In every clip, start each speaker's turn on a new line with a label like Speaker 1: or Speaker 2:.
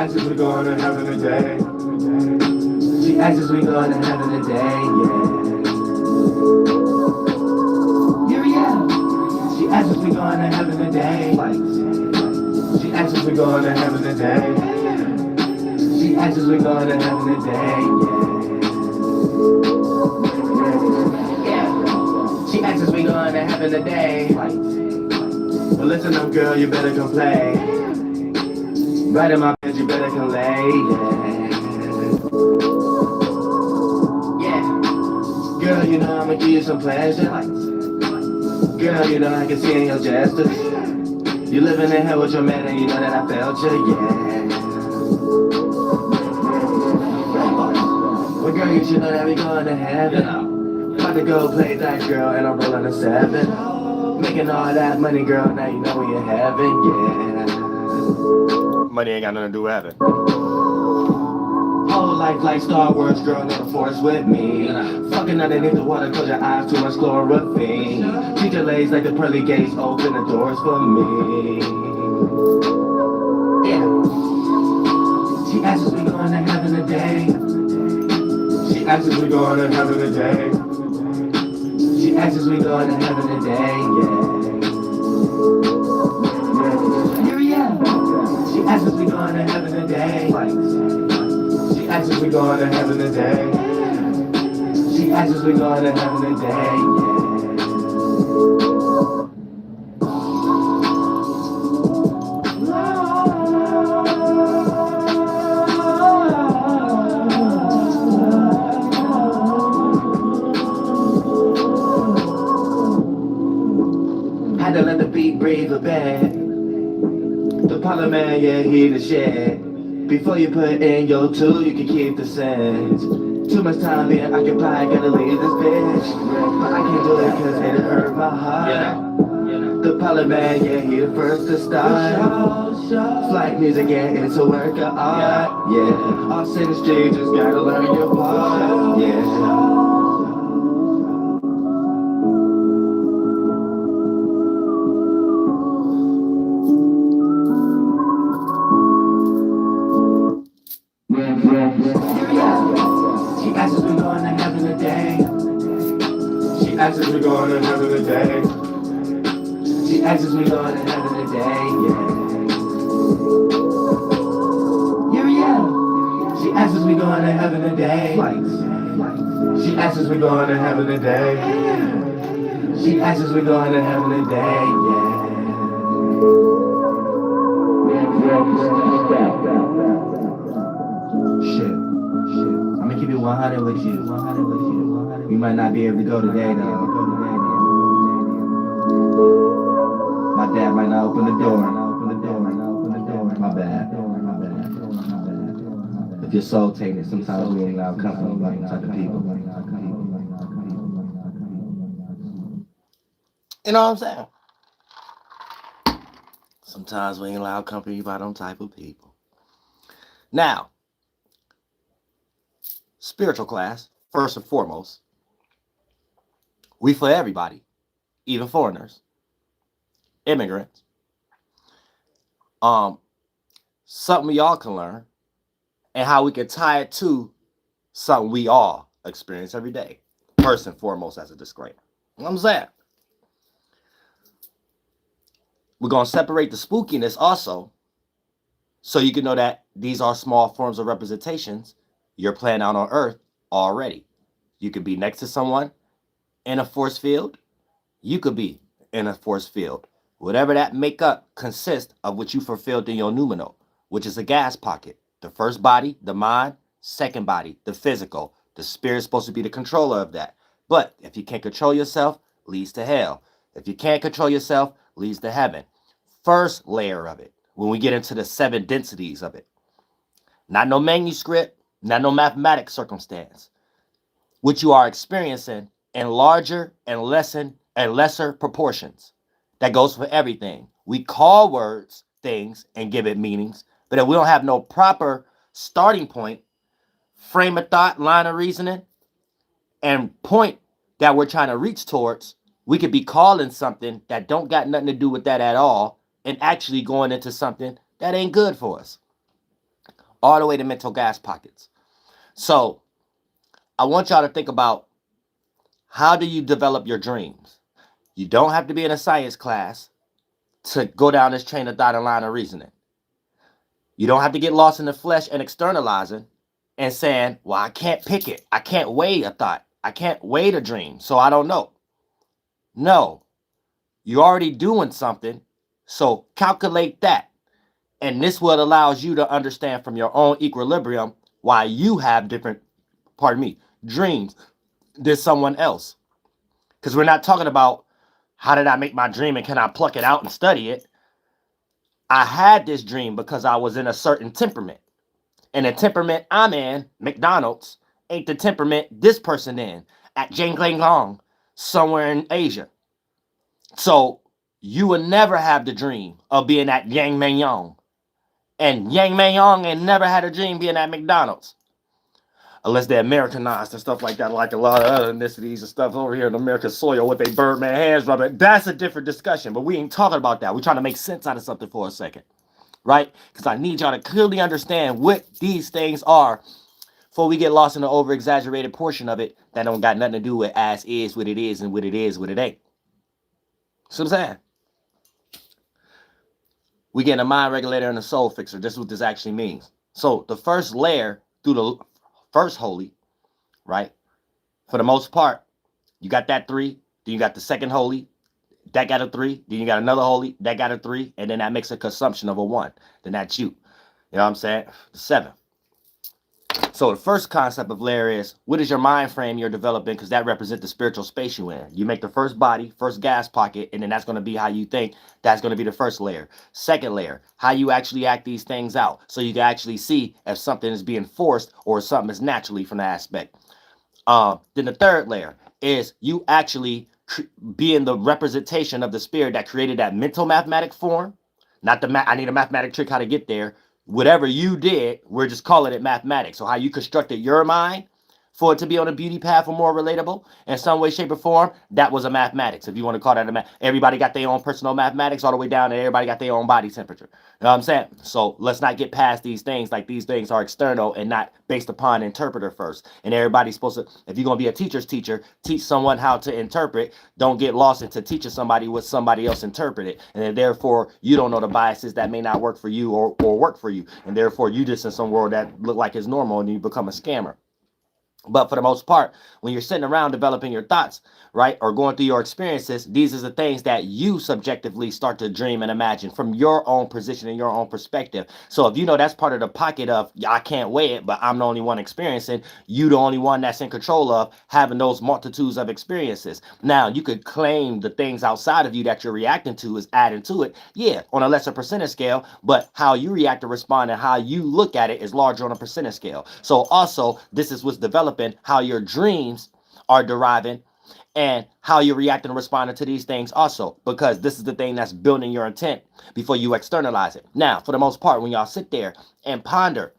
Speaker 1: asks if we're going to heaven today. She asks if we're going to heaven today, yeah. Yeah. She asks if we're going to heaven today. She asks if we're going to heaven today. She asks if we're going to heaven today, yeah. She asks if we're going to heaven today. Well, listen up, girl, you better come play. Right in my bed, you better come lay, yeah. Girl, you know I'ma give you some pleasure. Girl, you know I can see in your gestures. You living in hell with your man and you know that I felt you, yeah. Well, girl, you should know that we going to heaven. About to go play that girl and I'm rolling a 7. Making all that money, girl, now you know we in heaven, yeah.
Speaker 2: Money ain't got nothing to do with heaven.
Speaker 1: Whole life like Star Wars, girl, in the force with me. Fucking underneath the water, close your eyes, too much chlorophyll. Treat your legs like the pearly gates, open the doors for me. Yeah. She asks if we going to heaven today. She asks if we going to heaven today. She asks if we going to heaven today, yeah. Yeah. She asks if we going to heaven today. She asks if we going to heaven today. She asks if we going to heaven today, yeah. Had to let the beat breathe a bit. The Pilotman, yeah, he the shit. Before you put in your 2, you can keep the sense. Too much time being occupied, gotta leave this bitch. But I can't do it cause it hurt my heart. The Pilotman, yeah, he the first to start. Flight music, yeah, it's a work of art. Yeah, all in the street, just gotta learn your part. Yeah. She asks if we're going to heaven today. She asks if we're going to heaven today. She asks if we're going to heaven today, yeah. Yeah. She asks if we're going to heaven today. She asks if we're going to heaven today. She asks if we're going to heaven today, yeah. Shit. I'ma keep it 100 with you. We might not be able to go today, though. My dad might not open the door. My bad. If your soul taken, sometimes we ain't allowed company by them type of people.
Speaker 2: You know what I'm saying? Sometimes we ain't allowed company by them type of people. Now, spiritual class, first and foremost, we for everybody, even foreigners, immigrants. Something we all can learn and how we can tie it to something we all experience every day. First and foremost, as a disclaimer. You know what I'm saying? We're going to separate the spookiness also so you can know that these are small forms of representations you're playing out on Earth already. You could be next to someone in a force field. You could be in a force field. Whatever that makeup consists of what you fulfilled in your numino, which is a gas pocket. The first body, the mind. Second body, the physical. The spirit is supposed to be the controller of that. But if you can't control yourself, leads to hell. If you can't control yourself, leads to heaven. First layer of it, when we get into the 7 densities of it. Not no manuscript, not no mathematic circumstance. What you are experiencing in larger and lesser proportions. That goes for everything. We call words things and give it meanings, but if we don't have no proper starting point, frame of thought, line of reasoning, and point that we're trying to reach towards, we could be calling something that don't got nothing to do with that at all and actually going into something that ain't good for us. all the way to mental gas pockets. So I want y'all to think about, how do you develop your dreams? You don't have to be in a science class to go down this train of thought and line of reasoning. You don't have to get lost in the flesh and externalizing and saying, well, I can't pick it. I can't weigh a thought. I can't weigh a dream, so I don't know. No, you're already doing something, so calculate that. And this what allows you to understand from your own equilibrium why you have different, dreams than someone else. Because we're not talking about, how did I make my dream and can I pluck it out and study it? I had this dream because I was in a certain temperament. And the temperament I'm in, McDonald's, ain't the temperament this person in at Jiangling somewhere in Asia. So you will never have the dream of being at Yang Manyong. And Yang Manyong ain't never had a dream being at McDonald's. Unless they're Americanized and stuff like that, like a lot of other ethnicities and stuff over here in American soil with their Birdman hands rubbing. That's a different discussion, but we ain't talking about that. We're trying to make sense out of something for a second, right? Because I need y'all to clearly understand what these things are before we get lost in the over-exaggerated portion of it that don't got nothing to do with as is what it is and what it is what it ain't. See what I'm saying? We get a mind regulator and a soul fixer. This is what this actually means. So the first layer through the first holy, right? For the most part, you got that 3, then you got the second holy, that got a 3, then you got another holy, that got a 3, and then that makes a consumption of a 1. Then that's you. You know what I'm saying? 7. So the first concept of layer is, what is your mind frame you're developing? Because that represents the spiritual space you're in. You make the first body, first gas pocket, and then that's going to be how you think. That's going to be the first layer. Second layer, how you actually act these things out. So you can actually see if something is being forced or if something is naturally from the aspect. Then the third layer is you actually being the representation of the spirit that created that mental mathematic form. Not the I need a mathematic trick how to get there. Whatever you did, we're just calling it mathematics. So how you constructed your mind for it to be on a beauty path or more relatable in some way, shape, or form, that was a mathematics. If you want to call that a math, everybody got their own personal mathematics all the way down, and everybody got their own body temperature. You know what I'm saying? So let's not get past these things like these things are external and not based upon interpreter first. And everybody's supposed to, if you're going to be a teacher's teacher, teach someone how to interpret. Don't get lost into teaching somebody what somebody else interpreted. And then therefore, you don't know the biases that may not work for you or work for you. And therefore, you just in some world that look like it's normal and you become a scammer. But for the most part, when you're sitting around developing your thoughts, right, or going through your experiences, these are the things that you subjectively start to dream and imagine from your own position and your own perspective. So if you know that's part of the pocket of, I can't weigh it, but I'm the only one experiencing, you the only one that's in control of having those multitudes of experiences. Now, you could claim the things outside of you that you're reacting to is adding to it, yeah, on a lesser percentage scale, but how you react and respond and how you look at it is larger on a percentage scale. So also, this is what's developing how your dreams are deriving and how you're reacting and responding to these things also, because this is the thing that's building your intent before you externalize it. Now, for the most part, when y'all sit there and ponder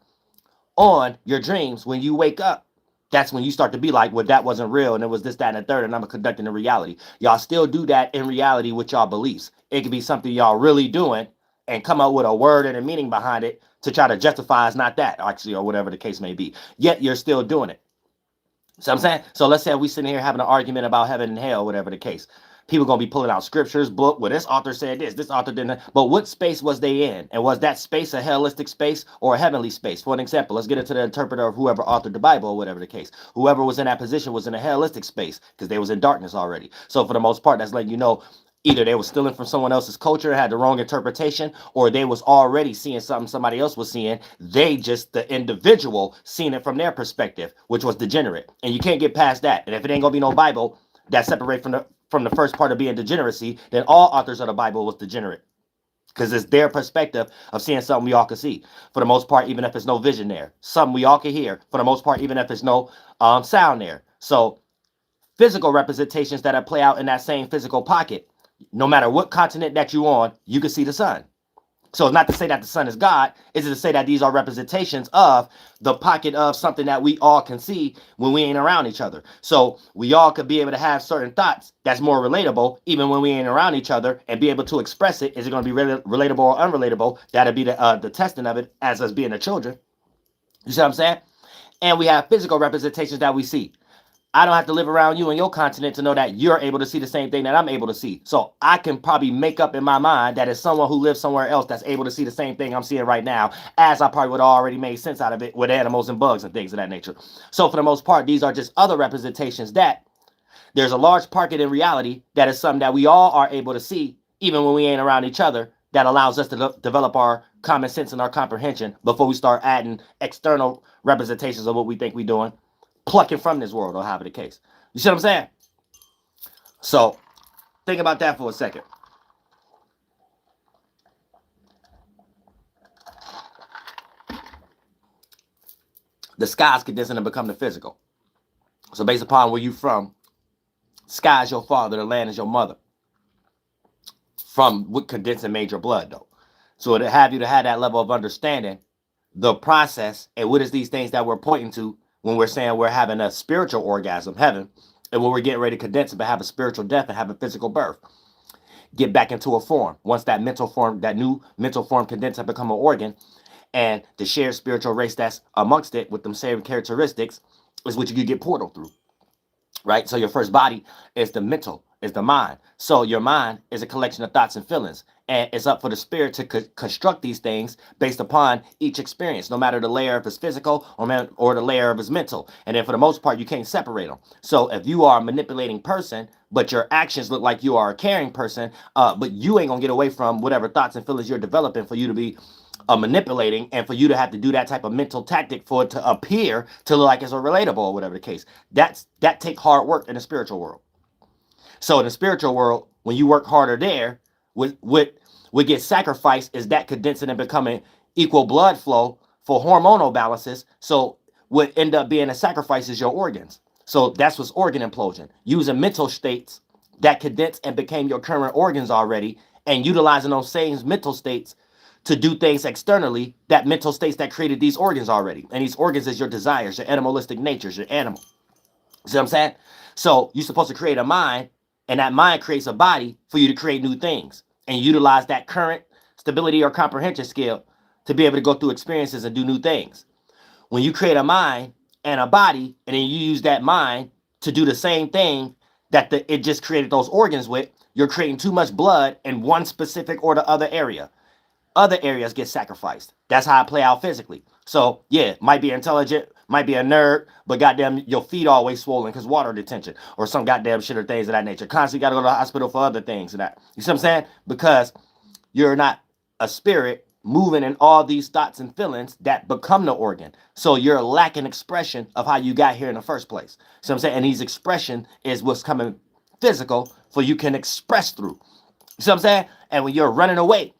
Speaker 2: on your dreams, when you wake up, that's when you start to be like, well, that wasn't real, and it was this, that, and the third, and I'm conducting the reality. Y'all still do that in reality with y'all beliefs. It could be something y'all really doing and come up with a word and a meaning behind it to try to justify it's not that, actually, or whatever the case may be. Yet you're still doing it. So I'm saying, so let's say we sitting here having an argument about heaven and hell, whatever the case. People going to be pulling out scriptures, book, well, this author said this author didn't. But what space was they in? And was that space a hellistic space or a heavenly space? For an example, let's get into the interpreter of whoever authored the Bible or whatever the case. Whoever was in that position was in a hellistic space because they was in darkness already. So for the most part, that's letting you know, either they were stealing from someone else's culture, had the wrong interpretation, or they was already seeing something somebody else was seeing. They just, the individual, seen it from their perspective, which was degenerate. And you can't get past that. And if it ain't gonna be no Bible that separate from the first part of being degeneracy, then all authors of the Bible was degenerate. Because it's their perspective of seeing something we all can see. For the most part, even if there's no vision there. Something we all can hear. For the most part, even if there's no sound there. So physical representations that play out in that same physical pocket, no matter what continent that you're on, you can see the sun. So it's not to say that the sun is God. It's to say that these are representations of the pocket of something that we all can see when we ain't around each other. So we all could be able to have certain thoughts that's more relatable, even when we ain't around each other, and be able to express it. Is it going to be relatable or unrelatable? That'll be the testing of it as us being the children. You see what I'm saying? And we have physical representations that we see. I don't have to live around you and your continent to know that you're able to see the same thing that I'm able to see. So I can probably make up in my mind that it's someone who lives somewhere else that's able to see the same thing I'm seeing right now, as I probably would have already made sense out of it with animals and bugs and things of that nature. So for the most part, these are just other representations that there's a large pocket in reality that is something that we all are able to see, even when we ain't around each other, that allows us to develop our common sense and our comprehension before we start adding external representations of what we think we're doing, plucking from this world, or however the case. You see what I'm saying? So think about that for a second. The sky's condensing and become the physical. So based upon where you from, sky is your father, the land is your mother. From what condensing made your blood, though. So to have you to have that level of understanding, the process, and what is these things that we're pointing to when we're saying we're having a spiritual orgasm, heaven, and when we're getting ready to condense it, but have a spiritual death and have a physical birth. Get back into a form. Once that mental form, that new mental form condensed and become an organ, and the shared spiritual race that's amongst it with them same characteristics is what you could get portal through. Right? So your first body is the mental, is the mind. So your mind is a collection of thoughts and feelings. And it's up for the spirit to construct these things based upon each experience, no matter the layer of his physical or the layer of his mental. And then for the most part, you can't separate them. So if you are a manipulating person, but your actions look like you are a caring person, but you ain't gonna get away from whatever thoughts and feelings you're developing for you to be manipulating, and for you to have to do that type of mental tactic for it to appear to look like it's a relatable or whatever the case. That take hard work in the spiritual world. So in the spiritual world, when you work harder there, what gets sacrificed is that condensing and becoming equal blood flow for hormonal balances. So what end up being a sacrifice is your organs. So that's what's organ implosion. Using mental states that condensed and became your current organs already, and utilizing those same mental states to do things externally, that mental states that created these organs already. And these organs is your desires, your animalistic natures, your animal. See what I'm saying? So you're supposed to create a mind, and that mind creates a body for you to create new things and utilize that current stability or comprehension skill to be able to go through experiences and do new things. When you create a mind and a body, and then you use that mind to do the same thing that it just created those organs with, you're creating too much blood in one specific or the other area. Other areas get sacrificed. That's how I play out physically. So yeah, might be intelligent, might be a nerd, but goddamn, your feet always swollen because water detention or some goddamn shit or things of that nature. Constantly got to go to the hospital for other things and that. You see what I'm saying? Because you're not a spirit moving in all these thoughts and feelings that become the organ. So you're lacking expression of how you got here in the first place. So I'm saying, and these expression is what's coming physical for you can express through. You see what I'm saying? And when you're running away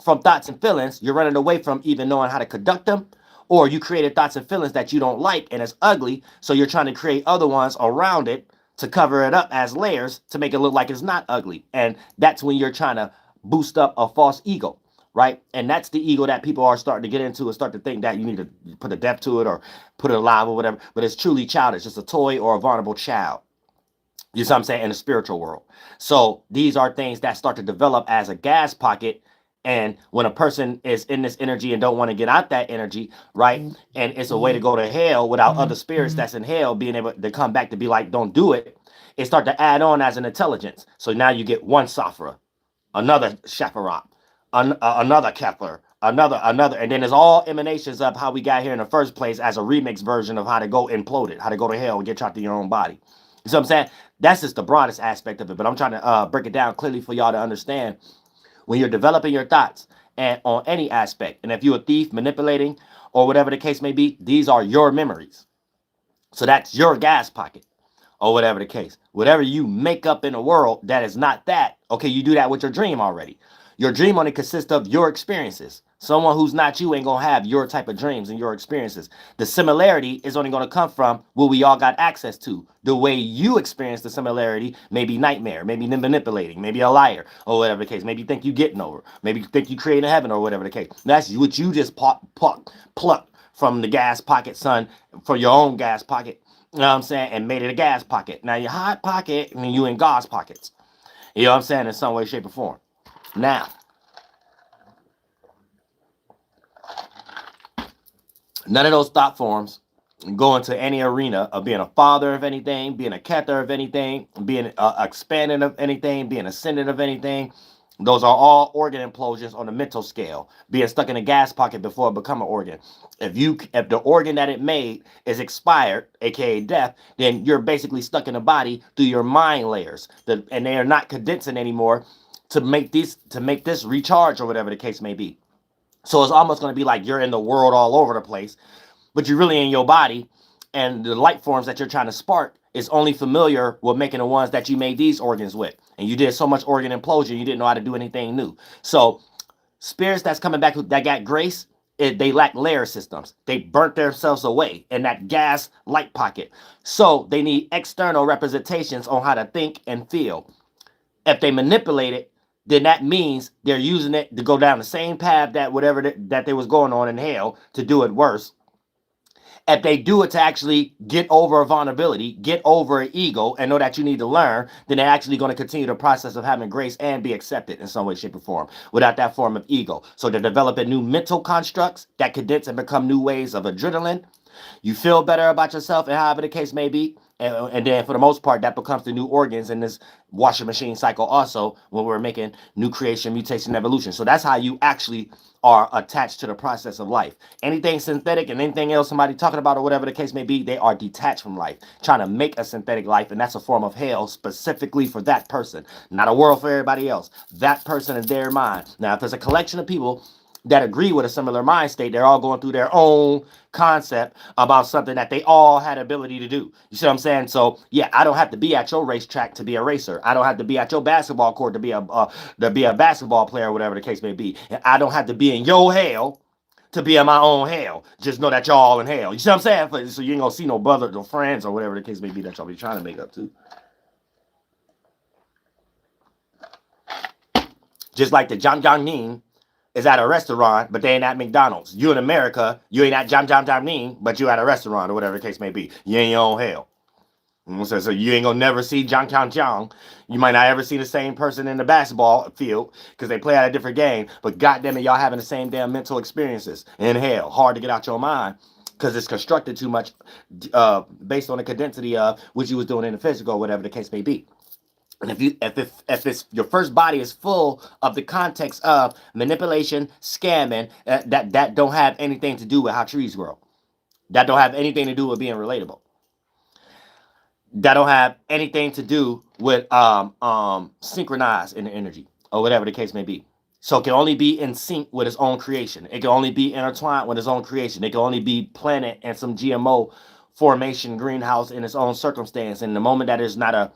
Speaker 2: from thoughts and feelings, you're running away from even knowing how to conduct them, or you created thoughts and feelings that you don't like and it's ugly, so you're trying to create other ones around it to cover it up as layers to make it look like it's not ugly. And that's when you're trying to boost up a false ego, right? And that's the ego that people are starting to get into and start to think that you need to put a depth to it or put it alive or whatever, but it's truly childish. It's a toy or a vulnerable child. You see what I'm saying? In the spiritual world. So these are things that start to develop as a gas pocket. And when a person is in this energy and don't want to get out that energy, right? And it's a way to go to hell without other spirits that's in hell being able to come back to be like, don't do it. It start to add on as an intelligence. So now you get one Safra, another Shafarab, another Kepler, another, and then there's all emanations of how we got here in the first place as a remix version of how to go implode it, how to go to hell and get trapped in your own body. You see what I'm saying? That's just the broadest aspect of it, but I'm trying to break it down clearly for y'all to understand when you're developing your thoughts and on any aspect. And if you're a thief, manipulating, or whatever the case may be, these are your memories. So that's your gas pocket or whatever the case. Whatever you make up in the world that is not that, okay, you do that with your dream already. Your dream only consists of your experiences. Someone who's not you ain't going to have your type of dreams and your experiences. The similarity is only going to come from what we all got access to. The way you experience the similarity may be nightmare, maybe manipulating, maybe a liar, or whatever the case. Maybe you think you getting over. Maybe you think you creating heaven or whatever the case. That's what you just plucked from the gas pocket, son, for your own gas pocket. You know what I'm saying? And made it a gas pocket. Now your hot pocket, I mean, you in God's pockets. You know what I'm saying? In some way, shape, or form. Now, None of those thought forms go into any arena of being a father of anything, being a cather of anything, being expanding of anything, being ascendant of anything. Those are all organ implosions on the mental scale, being stuck in a gas pocket before it become an organ. If the organ that it made is expired, aka death, then you're basically stuck in a body through your mind layers, and they are not condensing anymore to make this recharge or whatever the case may be. So it's almost going to be like you're in the world all over the place, but you're really in your body, and the light forms that you're trying to spark is only familiar with making the ones that you made these organs with. And you did so much organ implosion, you didn't know how to do anything new. So spirits that's coming back that got grace, they lack layer systems. They burnt themselves away in that gas light pocket. So they need external representations on how to think and feel. If they manipulate it, then that means they're using it to go down the same path that whatever that they was going on in hell to do it worse. If they do it to actually get over a vulnerability, get over an ego, and know that you need to learn, then they're actually going to continue the process of having grace and be accepted in some way, shape, or form without that form of ego. So they're developing new mental constructs that condense and become new ways of adrenaline. You feel better about yourself, and however the case may be. And then for the most part, that becomes the new organs in this washing machine cycle also when we're making new creation, mutation, evolution. So that's how you actually are attached to the process of life. Anything synthetic and anything else somebody talking about or whatever the case may be, they are detached from life, trying to make a synthetic life, and that's a form of hell specifically for that person, not a world for everybody else. That person in their mind. Now, if there's a collection of people that agree with a similar mind state, they're all going through their own concept about something that they all had ability to do. You see what I'm saying? So yeah, I don't have to be at your racetrack to be a racer. I don't have to be at your basketball court to be a basketball player, whatever the case may be. And I don't have to be in your hell to be in my own hell. Just know that y'all all in hell. You see what I'm saying? So you ain't gonna see no brother, no friends, or whatever the case may be that y'all be trying to make up to. Just like the Jam Jam Ning is at a restaurant, but they ain't at McDonald's. You in America, you ain't at Jam Jam Jam Ning, but you at a restaurant or whatever the case may be. You in your own hell. So you ain't gonna never see Jiang Jiang Jiang. You might not ever see the same person in the basketball field because they play at a different game. But goddamn it, y'all having the same damn mental experiences in hell. Hard to get out your mind because it's constructed too much based on the condensity of what you was doing in the physical, or whatever the case may be. And if it's your first body is full of the context of manipulation, scamming, that don't have anything to do with how trees grow, that don't have anything to do with being relatable, that don't have anything to do with synchronized in the energy or whatever the case may be. So it can only be in sync with its own creation. It can only be intertwined with its own creation. It can only be planted in some GMO formation greenhouse in its own circumstance. And the moment that is not a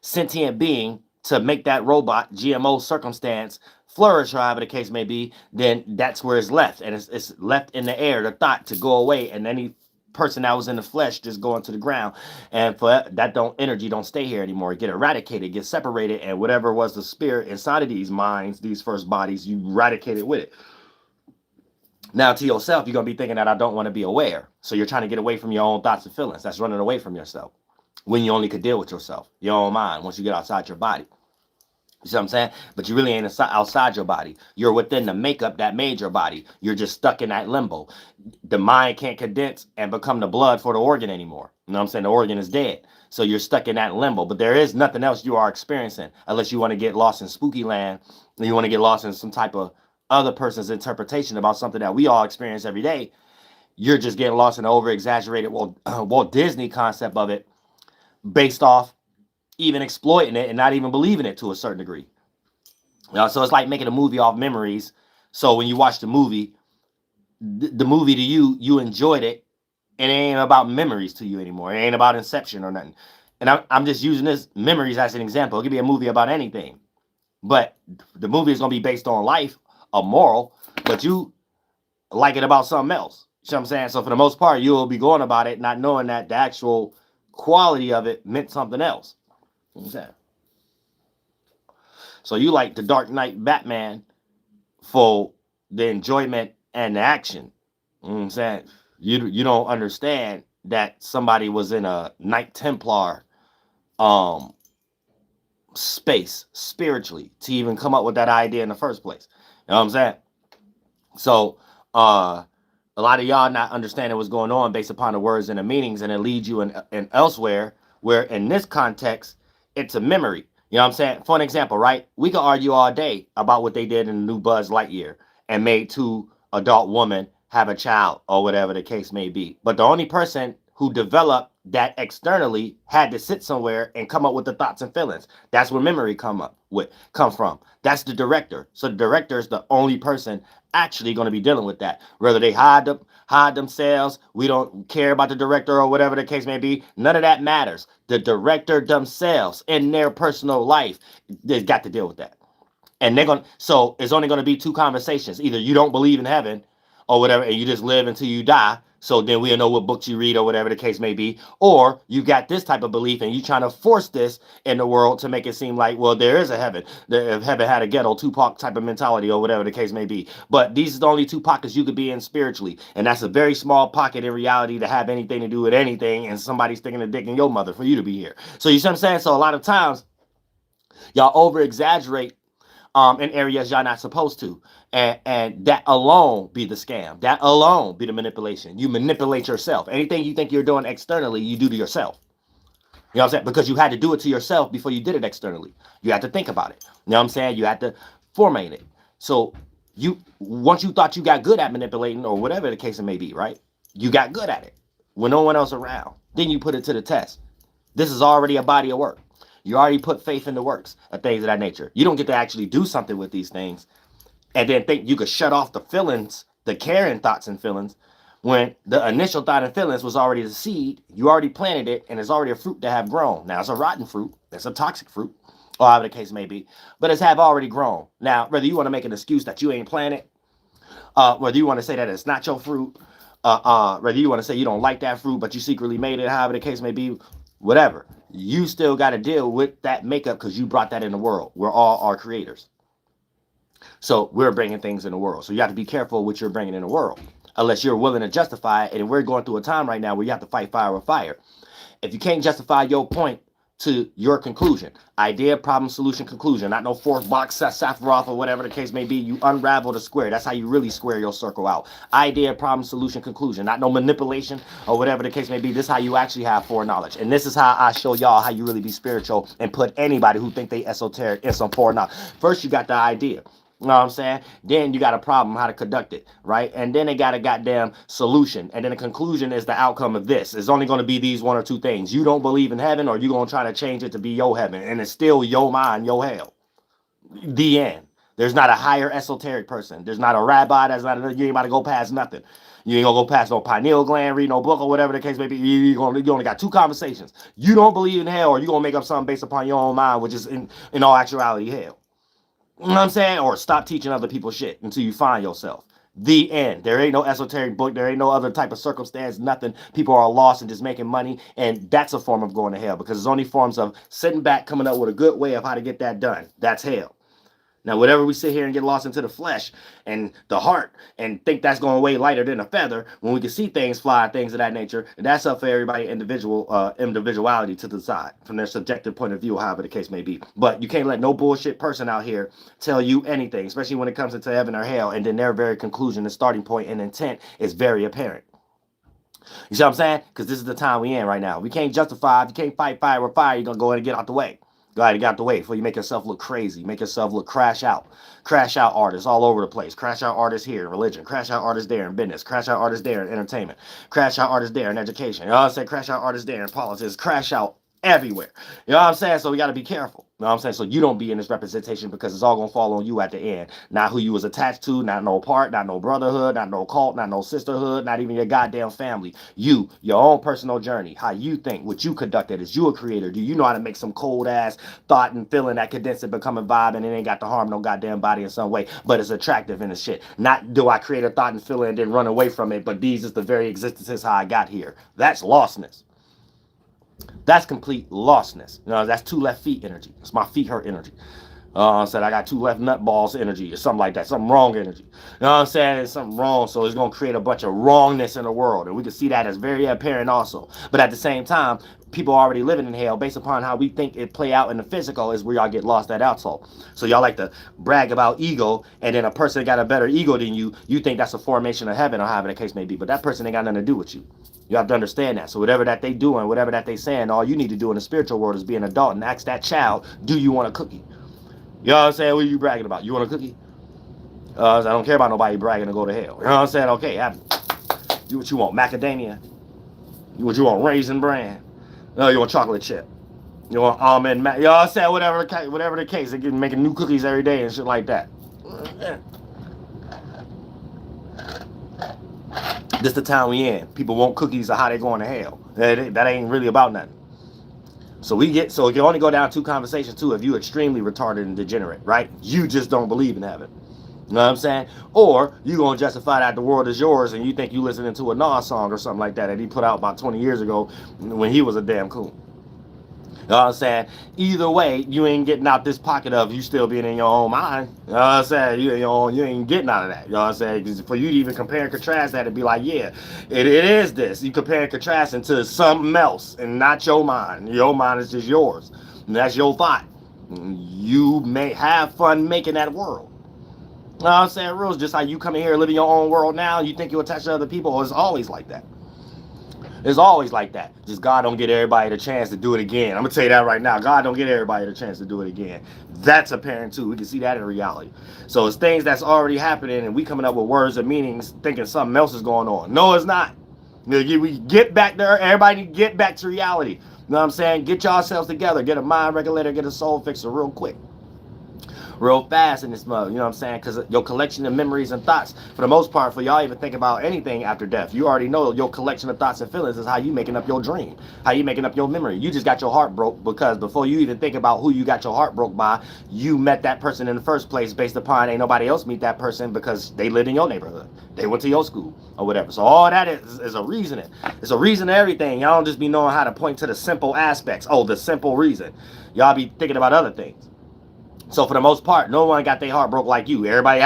Speaker 2: sentient being to make that robot GMO circumstance flourish, or however the case may be, then that's where it's left. And it's left in the air, the thought to go away, and any person that was in the flesh just going to the ground. And for that energy don't stay here anymore. It get eradicated, get separated, and whatever was the spirit inside of these minds, these first bodies, you eradicate it with it. Now to yourself, you're gonna be thinking that I don't want to be aware. So you're trying to get away from your own thoughts and feelings. That's running away from yourself. When you only could deal with yourself, your own mind, once you get outside your body. You see what I'm saying? But you really ain't outside your body. You're within the makeup that made your body. You're just stuck in that limbo. The mind can't condense and become the blood for the organ anymore. You know what I'm saying? The organ is dead. So you're stuck in that limbo. But there is nothing else you are experiencing unless you want to get lost in spooky land and you want to get lost in some type of other person's interpretation about something that we all experience every day. You're just getting lost in the over-exaggerated Walt Disney concept of it, based off even exploiting it and not even believing it to a certain degree. So it's like making a movie off memories. So when you watch the movie to you enjoyed it, and it ain't about memories to you anymore. It ain't about Inception or nothing. And I'm just using this memories as an example. It could be a movie about anything, but the movie is going to be based on life, a moral, but you like it about something else. You know what I'm saying? So for the most part, you'll be going about it not knowing that the actual quality of it meant something else. You know what I'm saying? So you like the Dark Knight Batman for the enjoyment and the action. You know what I'm saying? You don't understand that somebody was in a Knight Templar space spiritually to even come up with that idea in the first place. You know what I'm saying? So a lot of y'all not understanding what's going on based upon the words and the meanings, and it leads you in elsewhere, where in this context, it's a memory. You know what I'm saying? For an example, right? We can argue all day about what they did in the new Buzz Lightyear and made two adult women have a child or whatever the case may be. But the only person who developed that externally had to sit somewhere and come up with the thoughts and feelings. That's where memory come from. That's the director. So the director is the only person actually going to be dealing with that. Whether they hide themselves, we don't care about the director or whatever the case may be. None of that matters. The director themselves in their personal life, they've got to deal with that. And so it's only going to be two conversations. Either you don't believe in heaven or whatever, and you just live until you die. So then we'll know what books you read or whatever the case may be. Or you got this type of belief and you trying to force this in the world to make it seem like, well, there is a heaven. If heaven had a ghetto, Tupac type of mentality or whatever the case may be. But these are the only two pockets you could be in spiritually. And that's a very small pocket in reality to have anything to do with anything. And somebody's sticking a dick in your mother for you to be here. So you see what I'm saying? So a lot of times y'all over exaggerate in areas y'all not supposed to. And that alone be the scam. That alone be the manipulation. You manipulate yourself. Anything you think you're doing externally, you do to yourself. You know what I'm saying? Because you had to do it to yourself before you did it externally. You had to think about it. You know what I'm saying? You had to formate it. So once you thought you got good at manipulating or whatever the case it may be, right? You got good at it when no one else around. Then you put it to the test. This is already a body of work. You already put faith in the works of things of that nature. You don't get to actually do something with these things and then think you could shut off the feelings, the caring thoughts and feelings, when the initial thought and feelings was already the seed. You already planted it, and it's already a fruit to have grown. Now, it's a rotten fruit. It's a toxic fruit, or however the case may be. But it's have already grown. Now, whether you want to make an excuse that you ain't planted, whether you want to say that it's not your fruit, whether you want to say you don't like that fruit, but you secretly made it, however the case may be, whatever. You still got to deal with that makeup because you brought that in the world. We're all our creators. So we're bringing things in the world. So you have to be careful what you're bringing in the world, unless you're willing to justify it. And we're going through a time right now where you have to fight fire with fire. If you can't justify your point to your conclusion, idea, problem, solution, conclusion, not no fourth box, Sephiroth, or whatever the case may be, you unravel the square. That's how you really square your circle out. Idea, problem, solution, conclusion, not no manipulation or whatever the case may be. This is how you actually have foreknowledge. And this is how I show y'all how you really be spiritual and put anybody who think they esoteric in some foreknowledge. First, you got the idea. You know what I'm saying? Then you got a problem, how to conduct it, right? And then they got a goddamn solution. And then the conclusion is the outcome of this. It's only going to be these one or two things. You don't believe in heaven, or you're going to try to change it to be your heaven. And it's still your mind, your hell. The end. There's not a higher esoteric person. There's not a rabbi. You ain't about to go past nothing. You ain't gonna go past no pineal gland, read no book, or whatever the case may be. You only got two conversations. You don't believe in hell, or you're going to make up something based upon your own mind, which is in all actuality hell. You know what I'm saying? Or stop teaching other people shit until you find yourself. The end. There ain't no esoteric book. There ain't no other type of circumstance, nothing. People are lost and just making money. And that's a form of going to hell, because there's only forms of sitting back, coming up with a good way of how to get that done. That's hell. Now, whatever we sit here and get lost into the flesh and the heart and think that's going way lighter than a feather, when we can see things fly, things of that nature, that's up for everybody individuality to decide from their subjective point of view, however the case may be. But you can't let no bullshit person out here tell you anything, especially when it comes into heaven or hell, and then their very conclusion and starting point and intent is very apparent. You see what I'm saying? Because this is the time we in right now. We can't justify. If you can't fight fire with fire, you're going to go ahead and get out the way. Go ahead and get out the way before you make yourself look crazy. Make yourself look crash out. Crash out artists all over the place. Crash out artists here in religion. Crash out artists there in business. Crash out artists there in entertainment. Crash out artists there in education. You know what I'm saying? Crash out artists there in politics. Crash out everywhere. You know what I'm saying? So we got to be careful. You know what I'm saying? So you don't be in this representation, because it's all going to fall on you at the end. Not who you was attached to, not no part, not no brotherhood, not no cult, not no sisterhood, not even your goddamn family. You, your own personal journey, how you think, what you conducted. Is you a creator? Do you know how to make some cold ass thought and feeling that condense it, become a vibe, and it ain't got to harm no goddamn body in some way, but it's attractive in the shit? Not do I create a thought and feeling and then run away from it, but these is the very existences how I got here. That's lostness. That's complete lostness. You know, that's two left feet energy. It's my feet hurt energy. I said I got 2 left nut balls energy or something like that, something wrong energy. You know what I'm saying? It's something wrong, so it's gonna create a bunch of wrongness in the world, and we can see that as very apparent also. But at the same time, people already living in hell based upon how we think it play out in the physical is where y'all get lost at outsole. So y'all like to brag about ego, and then a person got a better ego than you, you think that's a formation of heaven or however the case may be, but that person ain't got nothing to do with you. You have to understand that. So whatever that they doing, whatever that they saying, all you need to do in the spiritual world is be an adult and ask that child, do you want a cookie? You know what I'm saying? What are you bragging about? You want a cookie? I don't care about nobody bragging to go to hell. You know what I'm saying? Okay, you what you want? Macadamia? What you want? Raisin Bran? No, you want chocolate chip? You want almond? You know what I'm saying? Whatever the case, they get making new cookies every day and shit like that. This the town we in. People want cookies of how they going to hell. That ain't really about nothing. So it can only go down 2 conversations too if you extremely retarded and degenerate, right? You just don't believe in heaven. You know what I'm saying? Or you gonna justify that the world is yours and you think you listening to a Nas song or something like that he put out about 20 years ago when he was a damn coon. You know what I'm saying? Either way, you ain't getting out this pocket of you still being in your own mind. You know what I'm saying? You ain't getting out of that. You know what I'm saying? Because for you to even compare and contrast that, it'd be like, yeah, it is this. You compare and contrast into something else and not your mind. Your mind is just yours. And that's your thought. You may have fun making that world. You know what I'm saying? Real is just how you come in here living your own world now. You think you attach to other people. It's always like that. It's always like that. Just God don't get everybody the chance to do it again. I'm going to tell you that right now. God don't get everybody the chance to do it again. That's apparent too. We can see that in reality. So it's things that's already happening and we coming up with words and meanings thinking something else is going on. No, it's not. We get back there. Everybody get back to reality. You know what I'm saying? Get yourselves together. Get a mind regulator. Get a soul fixer real quick. Real fast in this mode, you know what I'm saying? Because your collection of memories and thoughts, for the most part, for y'all even think about anything after death, you already know your collection of thoughts and feelings is how you making up your dream, how you making up your memory. You just got your heart broke because before you even think about who you got your heart broke by, you met that person in the first place based upon ain't nobody else meet that person because they lived in your neighborhood, they went to your school or whatever. So all that is a reasoning. It's a reason to everything. Y'all don't just be knowing how to point to the simple aspects. Oh, the simple reason. Y'all be thinking about other things. So for the most part, no one got their heart broke like you. Everybody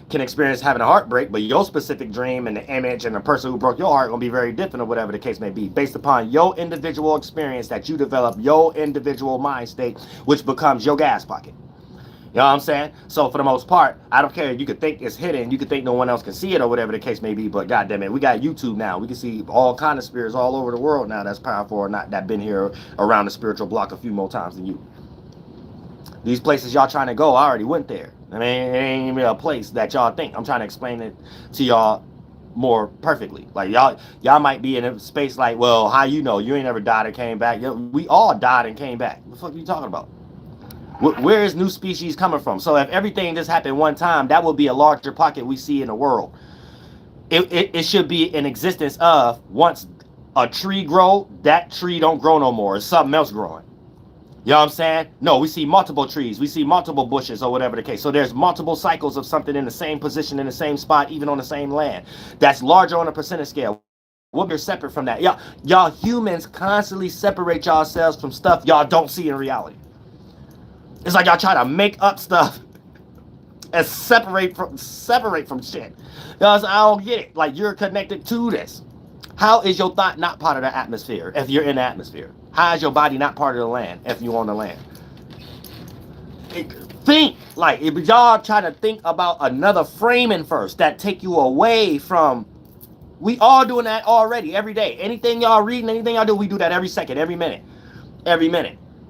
Speaker 2: can experience having a heartbreak, but your specific dream and the image and the person who broke your heart gonna be very different or whatever the case may be, based upon your individual experience that you develop, your individual mind state, which becomes your gas pocket. You know what I'm saying? So for the most part, I don't care. You could think it's hidden. You could think no one else can see it or whatever the case may be. But goddamn it, we got YouTube now. We can see all kind of spirits all over the world now that's powerful or not, that been here around the spiritual block a few more times than you. These places y'all trying to go, I already went there. I mean, it ain't even a place that y'all think. I'm trying to explain it to y'all more perfectly. Like y'all might be in a space like, well, how you know? You ain't never died and came back. We all died and came back. What the fuck are you talking about? Where is new species coming from? So if everything just happened one time, that would be a larger pocket we see in the world. It should be in existence of once a tree grow, that tree don't grow no more. It's something else growing. You know what I'm saying? No, we see multiple trees. We see multiple bushes or whatever the case. So there's multiple cycles of something in the same position, in the same spot, even on the same land. That's larger on a percentage scale. What you're separate from that. Y'all humans constantly separate yourselves from stuff y'all don't see in reality. It's like y'all try to make up stuff and separate from shit. You know what I'm saying? I don't get it. Like, you're connected to this. How is your thought not part of the atmosphere if you're in the atmosphere? How is your body not part of the land if you're on the land? Think, like, if y'all try to think about another framing first that take you away from, we all doing that already every day. Anything y'all reading, anything y'all do, we do that every second, every minute.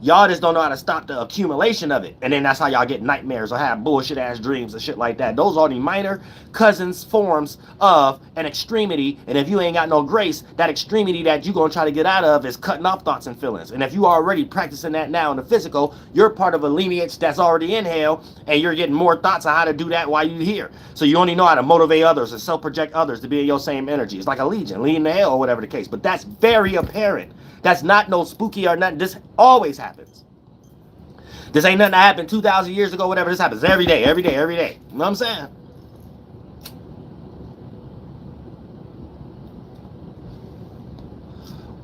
Speaker 2: Y'all just don't know how to stop the accumulation of it. And then that's how y'all get nightmares or have bullshit ass dreams and shit like that. Those are the minor cousins forms of an extremity. And if you ain't got no grace, that extremity that you gonna try to get out of is cutting off thoughts and feelings. And if you are already practicing that now in the physical, you're part of a lineage that's already in hell, and you're getting more thoughts on how to do that while you're here. So you only know how to motivate others and self-project others to be in your same energy. It's like a legion, leading to hell or whatever the case. But that's very apparent. That's not no spooky or nothing. This always happens. This ain't nothing that happened 2,000 years ago, whatever. This happens every day. You know what I'm saying?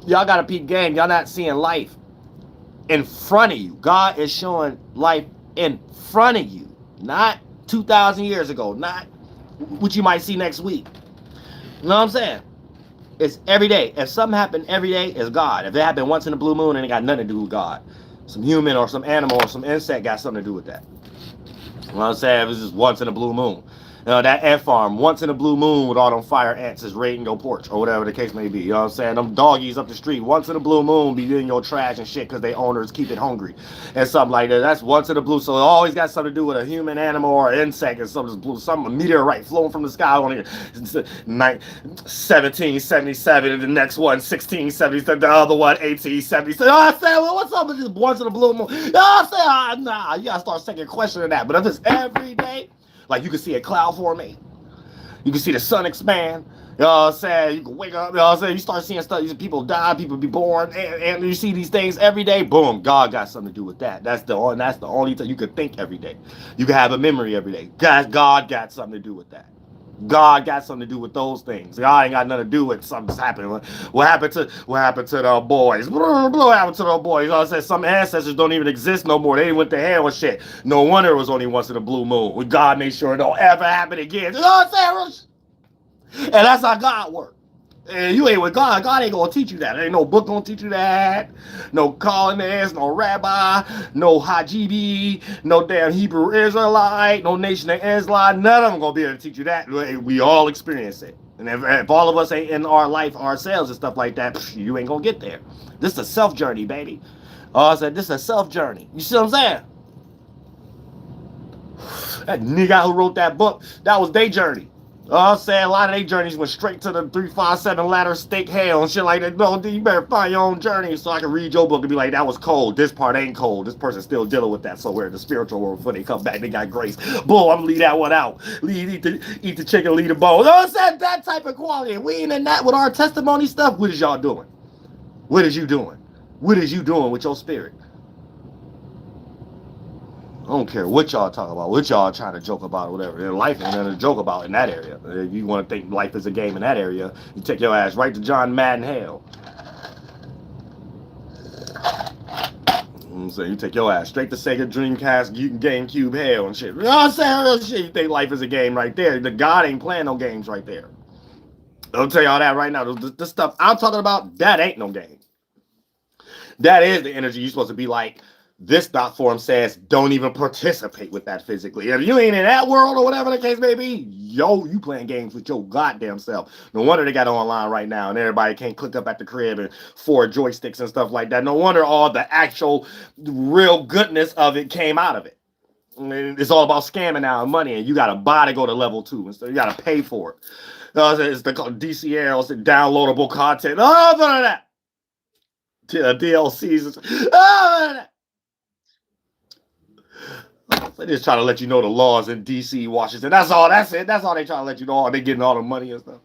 Speaker 2: Y'all got to peep game. Y'all not seeing life in front of you. God is showing life in front of you, not 2,000 years ago, not what you might see next week. You know what I'm saying? It's every day. If something happened every day, it's God. If it happened once in a blue moon, it ain't got nothing to do with God. Some human or some animal or some insect got something to do with that. You know what I'm saying? If it's just once in a blue moon. You know, that ant farm, once in a blue moon with all them fire ants is raiding your porch or whatever the case may be. You know what I'm saying? Them doggies up the street, once in a blue moon, be in your trash and shit because they owners keep it hungry and something like that. That's once in a blue. So it always got something to do with a human, animal, or insect and something blue. Some meteorite flowing from the sky on it. 1777, and the next one 1677, the other one 1877. You know what I'm saying? Well, what's up with this once in a blue moon? You know what I'm saying? Nah, you gotta start second questioning that. But if it's every day, like you can see a cloud formate, you can see the sun expand. You know what I'm saying? You can wake up. You know what I'm saying? You start seeing stuff. People die. People be born, and you see these things every day. Boom, God got something to do with that. That's the only thing you could think every day. You can have a memory every day. God got something to do with that. God got something to do with those things. God ain't got nothing to do with something's happening. What happened to the boys? What happened to the boys? You know what I'm saying? Some ancestors don't even exist no more. They went to hell and shit. No wonder it was only once in a blue moon. When God made sure it don't ever happen again. You know what I'm saying? And that's how God works. And you ain't with God. God ain't gonna teach you that. There ain't no book gonna teach you that. No colonist, no rabbi, no Hajibi, no damn Hebrew Israelite, no Nation of Islam. None of them gonna be able to teach you that. We all experience it. And if all of us ain't in our life ourselves and stuff like that, you ain't gonna get there. This is a self journey, baby. I said this is a self journey. You see what I'm saying? That nigga who wrote that book, that was their journey. I'm saying a lot of their journeys went straight to the 357 ladder stake hell and shit like that. No, you better find your own journey so I can read your book and be like, that was cold. This part ain't cold. This person's still dealing with that somewhere in the spiritual world. Before they come back, they got grace. Boom, I'm gonna leave that one out. Eat the chicken, leave the bone. You know what I'm saying? That type of quality. And we ain't in that with our testimony stuff. What is y'all doing? What is you doing? What is you doing with your spirit? I don't care what y'all talk about, what y'all trying to joke about or whatever. Life ain't nothing to joke about in that area. If you want to think life is a game in that area, you take your ass right to John Madden hell. So you take your ass straight to Sega Dreamcast, GameCube hell and shit. You know what I'm saying? Shit, you think life is a game right there. The God ain't playing no games right there. I'll tell y'all that right now. The stuff I'm talking about, that ain't no game. That is the energy you're supposed to be like. This dot form says don't even participate with that physically. If you ain't in that world or whatever the case may be, you playing games with your goddamn self. No wonder they got it online right now and everybody can't click up at the crib and 4 joysticks and stuff like that. No wonder all the actual real goodness of it came out of it. It's all about scamming now and money, and you got to buy to go to level 2, and so you got to pay for it. It's the DCLs and downloadable content. Oh, none of that. DLCs. Oh, none of that. They just try to let you know the laws in DC, Washington. That's all. That's it. That's all they try to let you know. They getting all the money and stuff.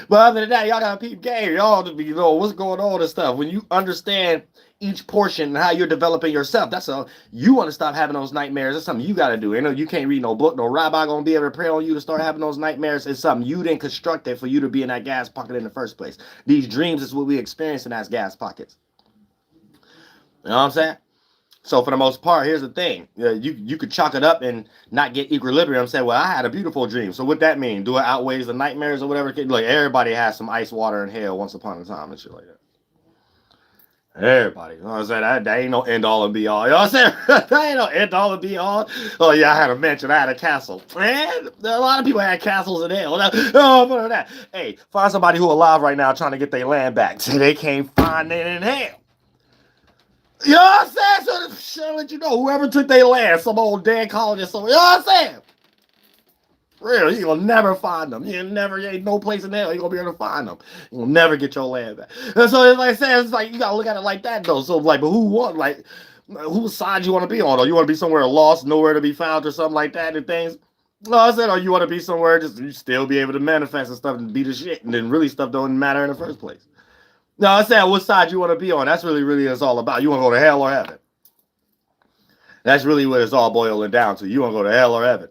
Speaker 2: But other than that, y'all gotta peep game. Y'all know what's going on and stuff. When you understand each portion and how you're developing yourself, that's all. You want to stop having those nightmares. That's something you gotta do. You can't read no book. No rabbi gonna be able to pray on you to start having those nightmares. It's something you didn't construct it for you to be in that gas pocket in the first place. These dreams is what we experiencing as gas pockets. You know what I'm saying? So for the most part, here's the thing. You could chalk it up and not get equilibrium. Say, well, I had a beautiful dream. So what that mean? Do it outweighs the nightmares or whatever? Like everybody has some ice water in hell once upon a time and shit like that. Everybody. You know what I'm saying? That ain't no end all and be all. You know what I'm saying? That ain't no end all and be all. Oh, yeah, I had a mansion. I had a castle. Man, a lot of people had castles in hell. Oh, that. Hey, find somebody who alive right now trying to get their land back. They can't find it in hell. You know what I'm saying? So she'll let you know, whoever took their land, some old dead colony or something. You know what I'm saying? Real, you gonna never find them. You ain't no place in hell you're gonna be able to find them. You'll never get your land back. And so it's like I said, it's like you gotta look at it like that though. So like, but whose side you want to be on? Or you want to be somewhere lost, nowhere to be found, or something like that, and things. No, I said, or you want to be somewhere just you still be able to manifest and stuff and be the shit, and then really stuff don't matter in the first place. No, I said what side you want to be on. That's really what it's all about. You want to go to hell or heaven. That's really what it's all boiling down to. You want to go to hell or heaven.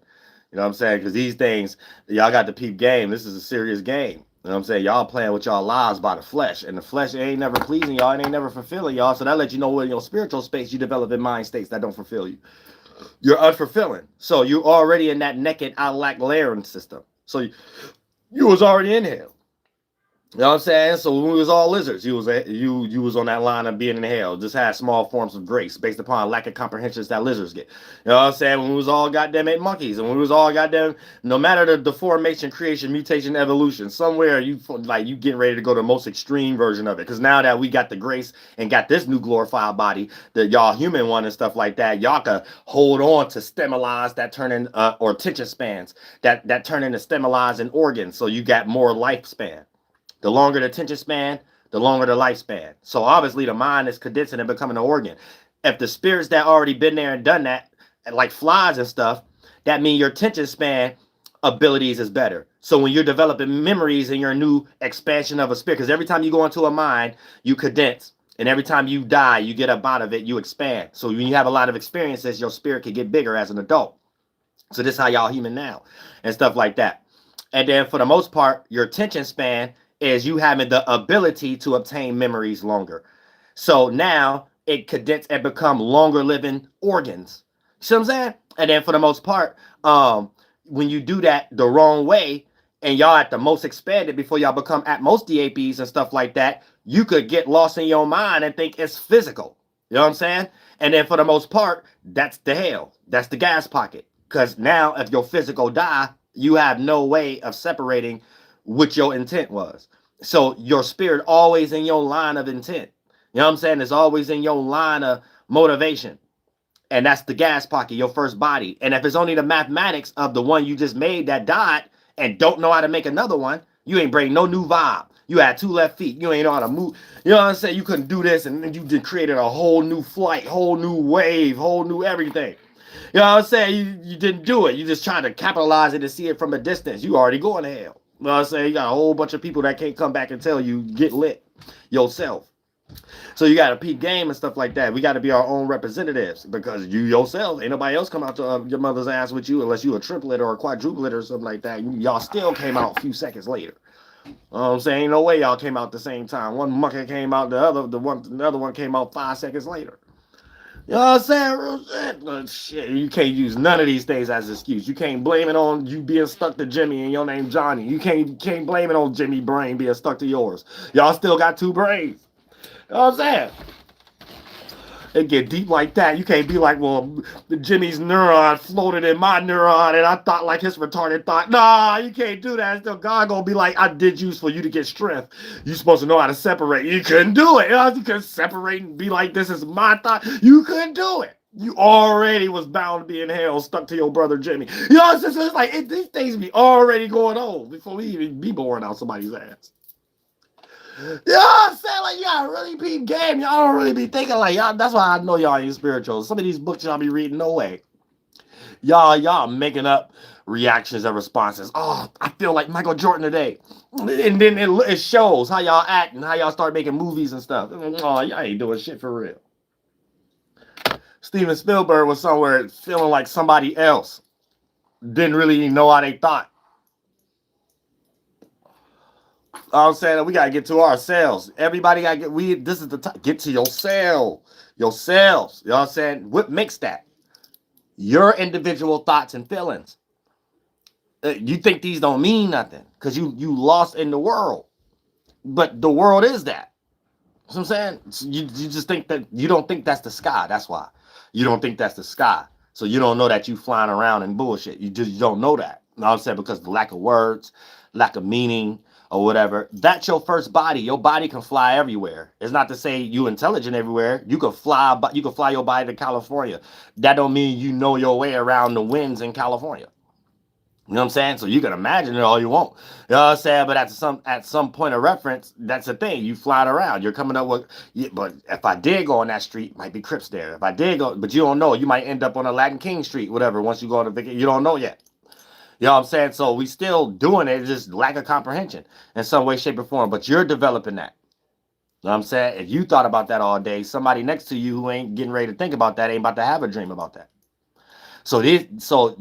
Speaker 2: You know what I'm saying? Because these things, y'all got the peep game. This is a serious game. You know what I'm saying? Y'all playing with y'all lives by the flesh. And the flesh ain't never pleasing y'all. It ain't never fulfilling y'all. So that lets you know what in your spiritual space you develop in mind states that don't fulfill you. You're unfulfilling. So you're already in that naked Alak layering system. So you was already in hell. You know what I'm saying? So when we was all lizards, you was on that line of being in hell. Just had small forms of grace based upon lack of comprehensions that lizards get. You know what I'm saying? When we was all goddamn ate monkeys, and when we was all goddamn, no matter the deformation, creation, mutation, evolution, somewhere you getting ready to go to the most extreme version of it. Because now that we got the grace and got this new glorified body, the y'all human one and stuff like that, y'all can hold on to stimuli that turn in or attention spans that turn into stimuli and organs. So you got more lifespan. The longer the attention span, the longer the lifespan. So obviously the mind is condensing and becoming an organ. If the spirits that already been there and done that, like flies and stuff, that means your attention span abilities is better. So when you're developing memories in your new expansion of a spirit, because every time you go into a mind, you condense. And every time you die, you get up out of it, you expand. So when you have a lot of experiences, your spirit can get bigger as an adult. So this is how y'all human now and stuff like that. And then for the most part, your attention span is you having the ability to obtain memories longer. So now it condense and become longer living organs. See what I'm saying? And then for the most part, when you do that the wrong way and y'all at the most expanded before y'all become at most DAPs and stuff like that, you could get lost in your mind and think it's physical. You know what I'm saying? And then for the most part, that's the hell. That's the gas pocket. Because now if your physical die, you have no way of separating what your intent was. So your spirit always in your line of intent. You know what I'm saying? It's always in your line of motivation. And that's the gas pocket, your first body. And if it's only the mathematics of the one you just made that died and don't know how to make another one, you ain't bring no new vibe. You had 2 left feet. You ain't know how to move. You know what I'm saying? You couldn't do this. And then you just created a whole new flight, whole new wave, whole new everything. You know what I'm saying? You didn't do it. You just trying to capitalize it and see it from a distance. You already going to hell. You know what I'm saying? You got a whole bunch of people that can't come back and tell you, get lit yourself. So you got to peep game and stuff like that. We got to be our own representatives because you yourself, ain't nobody else come out to your mother's ass with you unless you a triplet or a quadruplet or something like that. Y'all still came out a few seconds later. You know what I'm saying? Ain't no way y'all came out at the same time. One monkey came out, the other one came out 5 seconds later. You know what I'm saying? Shit, you can't use none of these things as an excuse. You can't blame it on you being stuck to Jimmy and your name Johnny. You can't blame it on Jimmy brain being stuck to yours. Y'all still got 2 brains. You know what I'm saying? It get deep like that. You can't be like, well, Jimmy's neuron floated in my neuron and I thought like his retarded thought. Nah, you can't do that. Still, God gonna be like, I did use for you to get strength. You supposed to know how to separate. You couldn't do it. You couldn't separate and be like, this is my thought. You couldn't do it. You already was bound to be in hell, stuck to your brother Jimmy. You know, it's like these things be already going on before we even be born out somebody's ass. You know what I'm saying? Like, y'all really peep game. Y'all don't really be thinking like, y'all. That's why I know y'all ain't spiritual. Some of these books y'all be reading, no way. Y'all making up reactions and responses. Oh, I feel like Michael Jordan today. And then it shows how y'all act and how y'all start making movies and stuff. Oh, y'all ain't doing shit for real. Steven Spielberg was somewhere feeling like somebody else. Didn't really know how they thought. I'm saying we gotta get to ourselves. Everybody gotta get. This is the time. Get to yourselves. Yourselves. You know what I'm saying? What makes that? Your individual thoughts and feelings. You think these don't mean nothing because you lost in the world, but the world is that. You know what I'm saying? You just think that you don't think that's the sky. That's why you don't think that's the sky. So you don't know that you flying around in bullshit. You don't know that. You know what I'm saying? Because the lack of words, lack of meaning, or whatever. That's your first body. Your body can fly everywhere. It's not to say you intelligent everywhere. You can fly, but you can fly your body to California. That don't mean you know your way around the winds in California. You know what I'm saying? So you can imagine it all you want. You know what I'm saying? But at some point of reference, that's the thing. You flying around. You're coming up with. But if I did go on that street, might be Crips there. If I did go, but you don't know. You might end up on a Latin King Street, whatever. Once you go on a vacation, you don't know yet. You know what I'm saying? So we still doing it. It's just lack of comprehension in some way, shape, or form. But you're developing that. You know what I'm saying? If you thought about that all day, somebody next to you who ain't getting ready to think about that ain't about to have a dream about that. So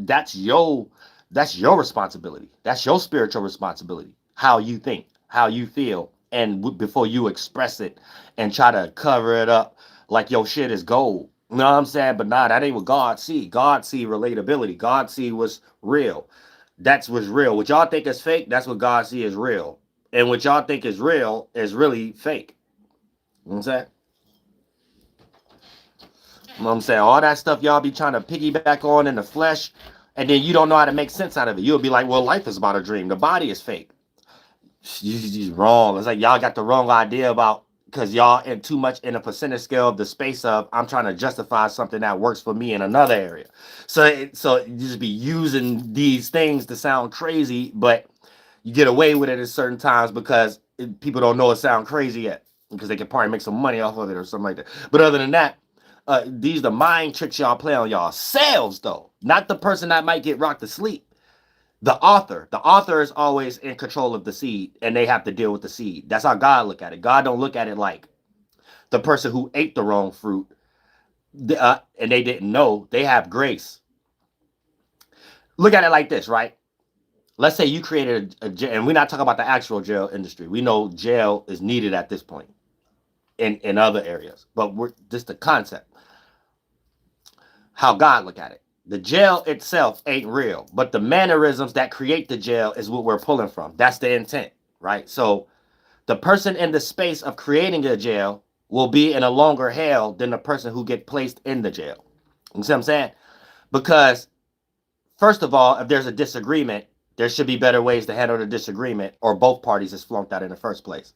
Speaker 2: that's your responsibility. That's your spiritual responsibility. How you think, how you feel, and before you express it and try to cover it up like your shit is gold. You know what I'm saying? But nah, that ain't what God see. God see relatability. God see what's real. That's what's real. What y'all think is fake, that's what God see is real. And what y'all think is real is really fake. You know what I'm saying? You know what I'm saying? All that stuff y'all be trying to piggyback on in the flesh, and then you don't know how to make sense out of it. You'll be like, well, life is about a dream. The body is fake. You're wrong. It's like y'all got the wrong idea about, because y'all in too much in a percentage scale of the space of I'm trying to justify something that works for me in another area. So you just be using these things to sound crazy, but you get away with it at certain times because people don't know it sound crazy yet, because they can probably make some money off of it or something like that. But other than that, these the mind tricks y'all play on y'all selves, though, not the person that might get rocked to sleep. The author is always in control of the seed, and they have to deal with the seed. That's how God look at it. God don't look at it like the person who ate the wrong fruit and they didn't know. They have grace. Look at it like this, right? Let's say you created a jail, and we're not talking about the actual jail industry. We know jail is needed at this point in other areas, but we're just the concept. How God look at it. The jail itself ain't real, but the mannerisms that create the jail is what we're pulling from. That's the intent, right? So the person in the space of creating a jail will be in a longer hell than the person who get placed in the jail. You see what I'm saying? Because first of all, if there's a disagreement, there should be better ways to handle the disagreement, or both parties is flunked out in the first place.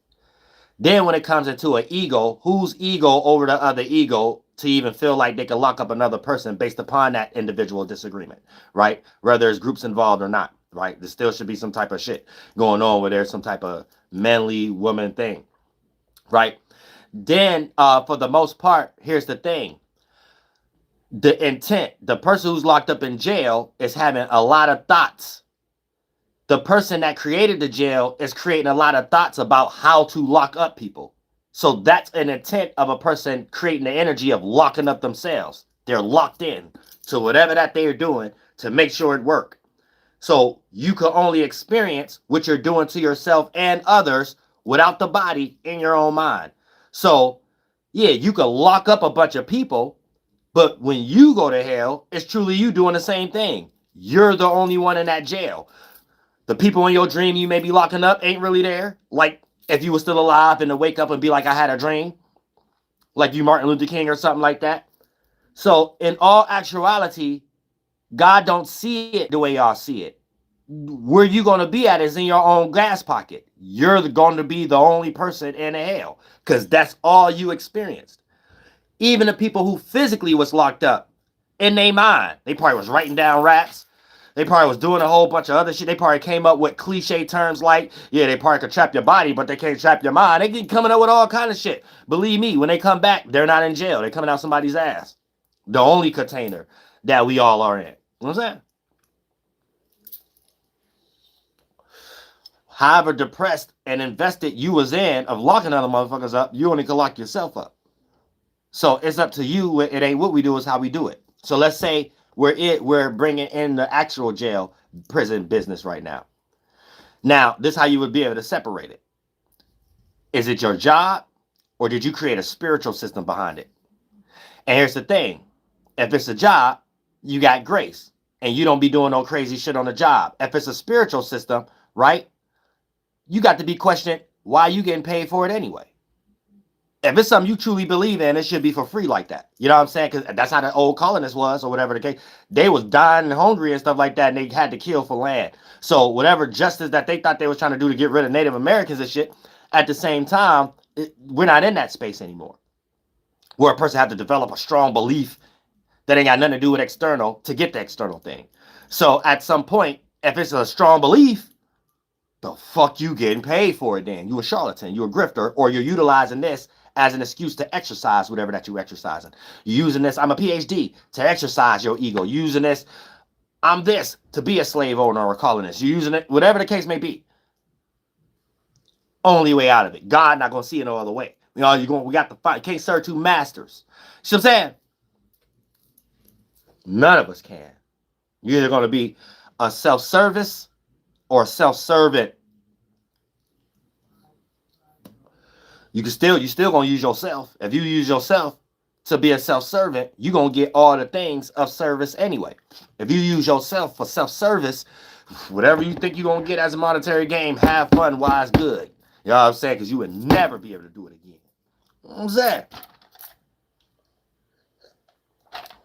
Speaker 2: Then when it comes into an ego, whose ego over the other ego to even feel like they can lock up another person based upon that individual disagreement, right? Whether there's groups involved or not, right? There still should be some type of shit going on where there's some type of manly woman thing, right? Then for the most part, here's the thing. The intent, the person who's locked up in jail is having a lot of thoughts. The person that created the jail is creating a lot of thoughts about how to lock up people. So that's an intent of a person creating the energy of locking up themselves. They're locked in to whatever that they're doing to make sure it works. So you can only experience what you're doing to yourself and others without the body in your own mind. So yeah, you can lock up a bunch of people, but when you go to hell, it's truly you doing the same thing. You're the only one in that jail. The people in your dream you may be locking up ain't really there. Like if you were still alive and to wake up and be like, I had a dream, like you Martin Luther King or something like that. So in all actuality, God don't see it the way y'all see it. Where you going to be at is in your own gas pocket. You're going to be the only person in hell because that's all you experienced. Even the people who physically was locked up, in their mind, they probably was writing down raps. They probably was doing a whole bunch of other shit. They probably came up with cliche terms like, yeah, they probably could trap your body, but they can't trap your mind. They keep coming up with all kind of shit. Believe me, when they come back, they're not in jail. They're coming out somebody's ass. The only container that we all are in. You know what I'm saying? However depressed and invested you was in of locking other motherfuckers up, you only can lock yourself up. So it's up to you. It ain't what we do, it's how we do it. So let's say we're bringing in the actual jail prison business right now. Now, this is how you would be able to separate it. Is it your job, or did you create a spiritual system behind it? And here's the thing. If it's a job, you got grace, and you don't be doing no crazy shit on the job. If it's a spiritual system, right, you got to be questioning why you getting paid for it anyway. If it's something you truly believe in, it should be for free like that. You know what I'm saying? Because that's how the old colonists was, or whatever the case. They was dying and hungry and stuff like that, and they had to kill for land. So whatever justice that they thought they was trying to do to get rid of Native Americans and shit, at the same time, we're not in that space anymore. Where a person had to develop a strong belief that ain't got nothing to do with external to get the external thing. So at some point, if it's a strong belief, the fuck you getting paid for it then? You a charlatan, you a grifter, or you're utilizing this as an excuse to exercise whatever that you're exercising. You're using this, I'm a PhD, to exercise your ego. You're using this, I'm this, to be a slave owner or a colonist. You're using it, whatever the case may be. Only way out of it. God not going to see it no other way. You know, we got to fight. Can't serve two masters. See what I'm saying? None of us can. You're either going to be a self-service or a self-servant. You still gonna use yourself. If you use yourself, to be a self-servant, you're going to get all the things of service anyway. If you use yourself for self-service, whatever you think you're going to get as a monetary gain, have fun, wise, good. You know what I'm saying? Because you would never be able to do it again. You know what I'm saying?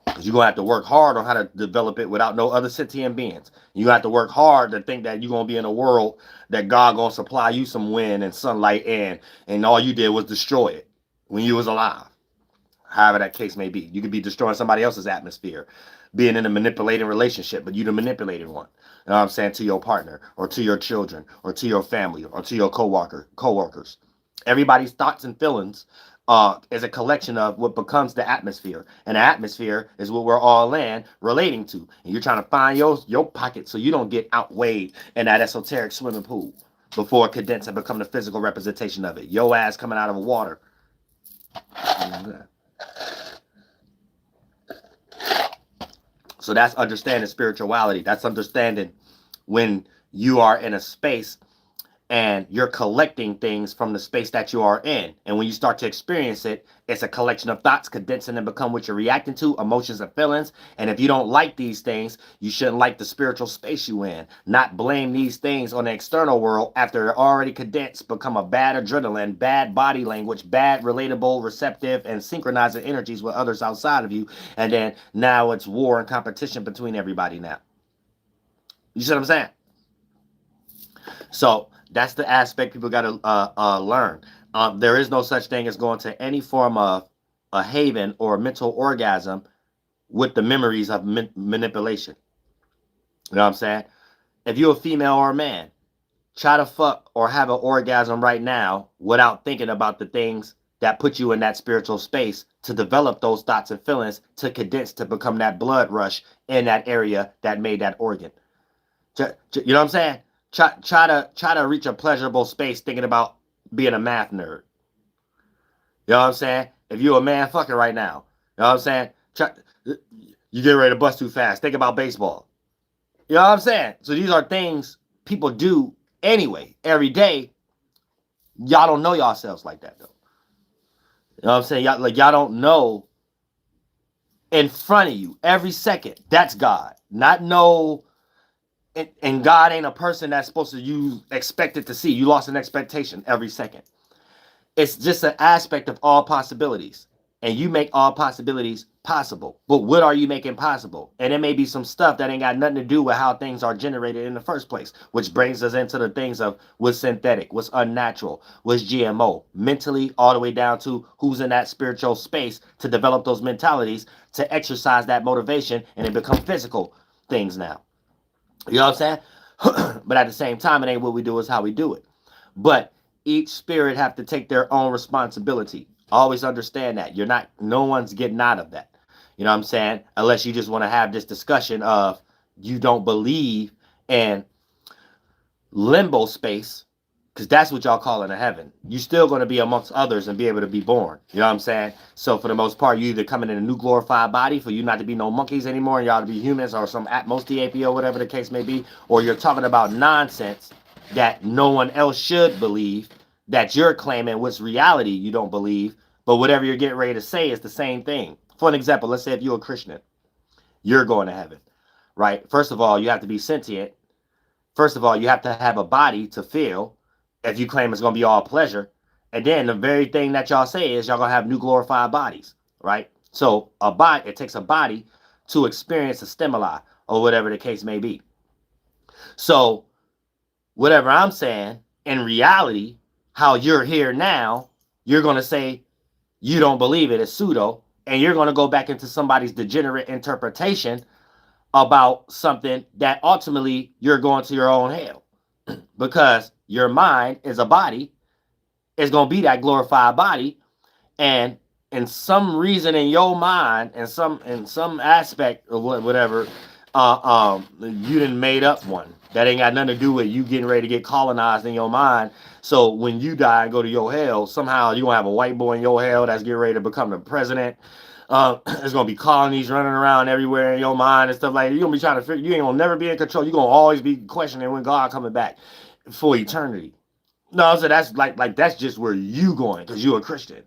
Speaker 2: Because you're going to have to work hard on how to develop it without no other sentient beings. You have to work hard to think that you're going to be in a world that God going to supply you some wind and sunlight and all you did was destroy it when you was alive. However that case may be. You could be destroying somebody else's atmosphere, being in a manipulating relationship, but you the manipulated one. You know what I'm saying? To your partner or to your children or to your family or to your co-workers. Everybody's thoughts and feelings is a collection of what becomes the atmosphere. And the atmosphere is what we're all relating to. And you're trying to find your pocket so you don't get outweighed in that esoteric swimming pool before it condenses and become the physical representation of it. Your ass coming out of the water. So that's understanding spirituality. That's understanding when you are in a space and you're collecting things from the space that you are in. And when you start to experience it, it's a collection of thoughts condensing and become what you're reacting to, emotions and feelings. And if you don't like these things, you shouldn't like the spiritual space you in. Not blame these things on the external world after they're already condensed, become a bad adrenaline, bad body language, bad relatable, receptive, and synchronizing energies with others outside of you. And then now it's war and competition between everybody now. You see what I'm saying? So that's the aspect people got to learn. There is no such thing as going to any form of a haven or a mental orgasm with the memories of manipulation. You know what I'm saying? If you're a female or a man, try to fuck or have an orgasm right now without thinking about the things that put you in that spiritual space to develop those thoughts and feelings to condense to become that blood rush in that area that made that organ. You know what I'm saying? Try to reach a pleasurable space thinking about being a math nerd. You know what I'm saying? If you're a man fucking right now, you know what I'm saying? You get ready to bust too fast. Think about baseball. You know what I'm saying? So these are things people do anyway, every day. Y'all don't know yourselves like that though. You know what I'm saying? Y'all don't know in front of you every second. That's God. Not no. And God ain't a person that's supposed to you expected to see. You lost an expectation every second. It's just an aspect of all possibilities. And you make all possibilities possible. But what are you making possible? And it may be some stuff that ain't got nothing to do with how things are generated in the first place. Which brings us into the things of what's synthetic, what's unnatural, what's GMO. Mentally, all the way down to who's in that spiritual space to develop those mentalities, to exercise that motivation, and it become physical things now. You know what I'm saying? But at the same time, it ain't what we do, it's how we do it. But each spirit have to take their own responsibility. Always understand that. No one's getting out of that. You know what I'm saying? Unless you just want to have this discussion of you don't believe in limbo space, because that's what y'all call in a heaven. You're still going to be amongst others and be able to be born. You know what I'm saying? So for the most part, you either coming in a new glorified body for you not to be no monkeys anymore and y'all to be humans or some Atmos DAPO, whatever the case may be, or you're talking about nonsense that no one else should believe, that you're claiming what's reality you don't believe, but whatever you're getting ready to say is the same thing. For an example, let's say if you're a Christian, you're going to heaven, right? First of all, you have to be sentient. First of all, you have to have a body to feel. If you claim it's going to be all pleasure. And then the very thing that y'all say is y'all going to have new glorified bodies, right? So it takes a body to experience a stimuli or whatever the case may be. So whatever I'm saying, in reality, how you're here now, you're going to say you don't believe it is pseudo, and you're going to go back into somebody's degenerate interpretation about something that ultimately you're going to your own hell. Because your mind is a body, it's going to be that glorified body, and in some reason in your mind, in some aspect or whatever, you done made up one that ain't got nothing to do with you getting ready to get colonized in your mind. So when you die and go to your hell, somehow you're going to have a white boy in your hell that's getting ready to become the president. There's going to be colonies running around everywhere in your mind and stuff like that. You're going to be trying to figure, you ain't going to never be in control. You're going to always be questioning when God coming back for eternity. No, so that's like that's just where you going because you're a Christian.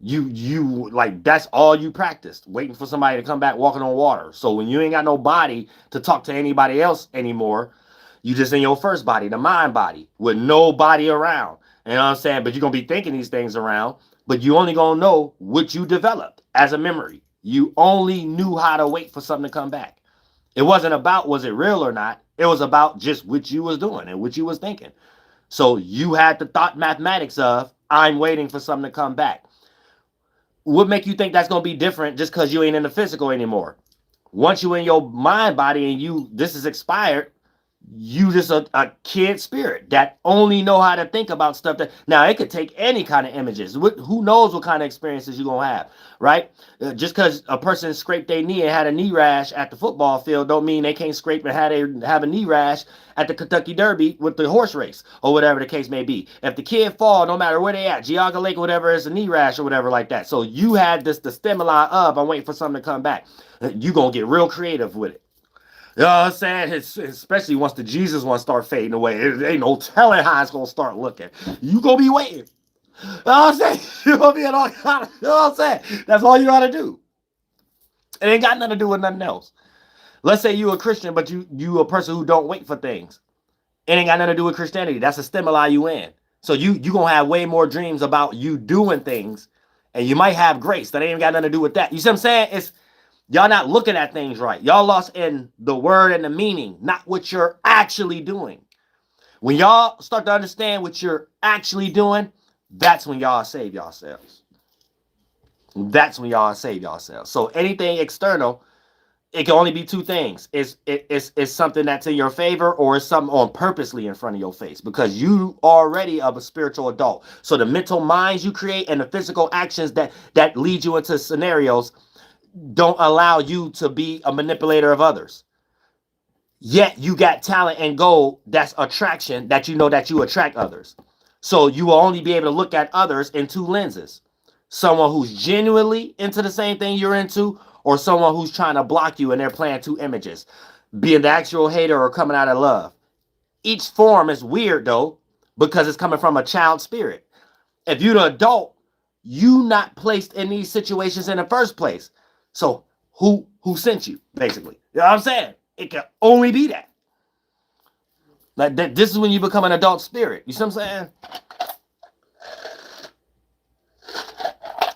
Speaker 2: You like, that's all you practiced, waiting for somebody to come back walking on water. So when you ain't got no body to talk to anybody else anymore, you just in your first body, the mind body, with nobody around. You know what I'm saying? But you're gonna be thinking these things around, but you only gonna know what you developed as a memory. You only knew how to wait for something to come back. It wasn't about was it real or not. It was about just what you was doing and what you was thinking. So you had the thought mathematics of, I'm waiting for something to come back. What make you think that's going to be different just because you ain't in the physical anymore? Once you in your mind body and this is expired, you just a kid spirit that only know how to think about stuff. That now it could take any kind of images. Who knows what kind of experiences you're going to have, right? Just because a person scraped their knee and had a knee rash at the football field don't mean they can't scrape and have a knee rash at the Kentucky Derby with the horse race or whatever the case may be. If the kid fall, no matter where they at, Geauga Lake or whatever, is a knee rash or whatever like that. So you had the stimuli of, I'm waiting for something to come back. You going to get real creative with it. You know what I'm saying? Especially once the Jesus one start fading away. It ain't no telling how it's going to start looking. You going to be waiting. You know what I'm saying? You're going to be in all kind of, you know what I'm saying? That's all you got to do. It ain't got nothing to do with nothing else. Let's say you a Christian, but you a person who don't wait for things. It ain't got nothing to do with Christianity. That's a stimuli you in. So you going to have way more dreams about you doing things, and you might have grace. That ain't got nothing to do with that. You see what I'm saying? It's, y'all not looking at things right. Y'all lost in the word and the meaning, not what you're actually doing. When y'all start to understand what you're actually doing, that's when y'all save yourselves. That's when y'all save yourselves. So anything external, it can only be two things. It's something that's in your favor, or it's something on purposely in front of your face, because you already are a spiritual adult. So the mental minds you create and the physical actions that lead you into scenarios don't allow you to be a manipulator of others. Yet you got talent and goal that's attraction, that you know that you attract others. So you will only be able to look at others in two lenses. Someone who's genuinely into the same thing you're into, or someone who's trying to block you and they're playing two images, being the actual hater or coming out of love. Each form is weird though, because it's coming from a child spirit. If you're an adult, you not placed in these situations in the first place. So who sent you, basically? You know what I'm saying? It can only be that. Like this is when you become an adult spirit. You see what I'm saying?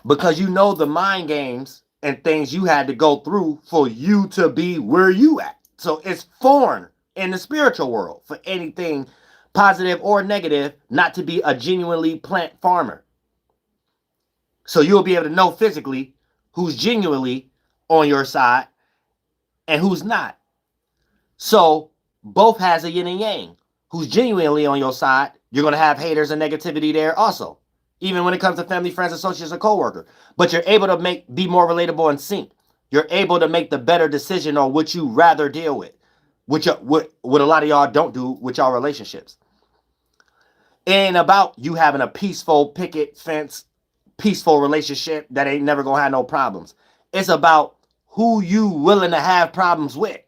Speaker 2: Because you know the mind games and things you had to go through for you to be where you at. So it's foreign in the spiritual world for anything positive or negative not to be a genuinely plant farmer. So you'll be able to know physically who's genuinely on your side and who's not. So both has a yin and yang. Who's genuinely on your side, you're going to have haters and negativity there also. Even when it comes to family, friends, associates, or co-worker. But you're able to be more relatable and sync. You're able to make the better decision on what you rather deal with. What a lot of y'all don't do with y'all relationships. It ain't about you having a peaceful picket fence, peaceful relationship that ain't never going to have no problems. It's about who you willing to have problems with.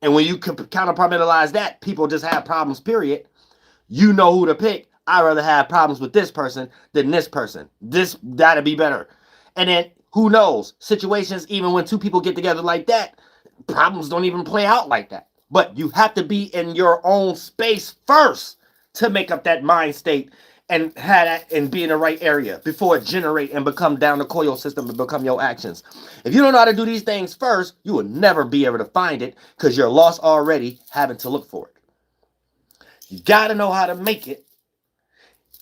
Speaker 2: And when you counterpartmentalize that, people just have problems, period. You know who to pick. I'd rather have problems with this person than this person. That'd be better. And then who knows? Situations, even when two people get together like that, problems don't even play out like that. But you have to be in your own space first to make up that mind state and have that and be in the right area before it generate and become down the coil system and become your actions. If you don't know how to do these things first, you will never be able to find it because you're lost already having to look for it. You got to know how to make it.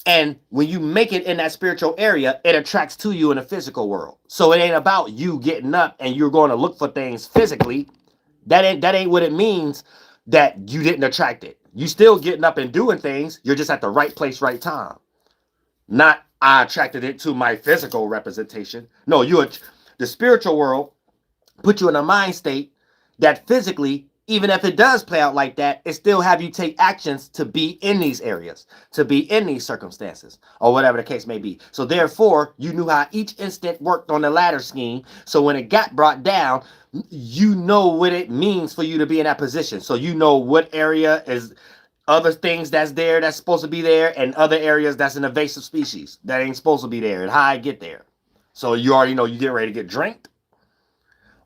Speaker 2: And when you make it in that spiritual area, it attracts to you in the physical world. So it ain't about you getting up and you're going to look for things physically. That ain't what it means that you didn't attract it. You still getting up and doing things. You're just at the right place, right time. Not I attracted it to my physical representation. No, the spiritual world put you in a mind state that physically, even if it does play out like that, it still have you take actions to be in these areas, to be in these circumstances, or whatever the case may be. So therefore, you knew how each instant worked on the ladder scheme. So when it got brought down, you know what it means for you to be in that position. So you know what area is other things that's there that's supposed to be there, and other areas that's an invasive species that ain't supposed to be there, and how I get there. So you already know you get ready to get drinked,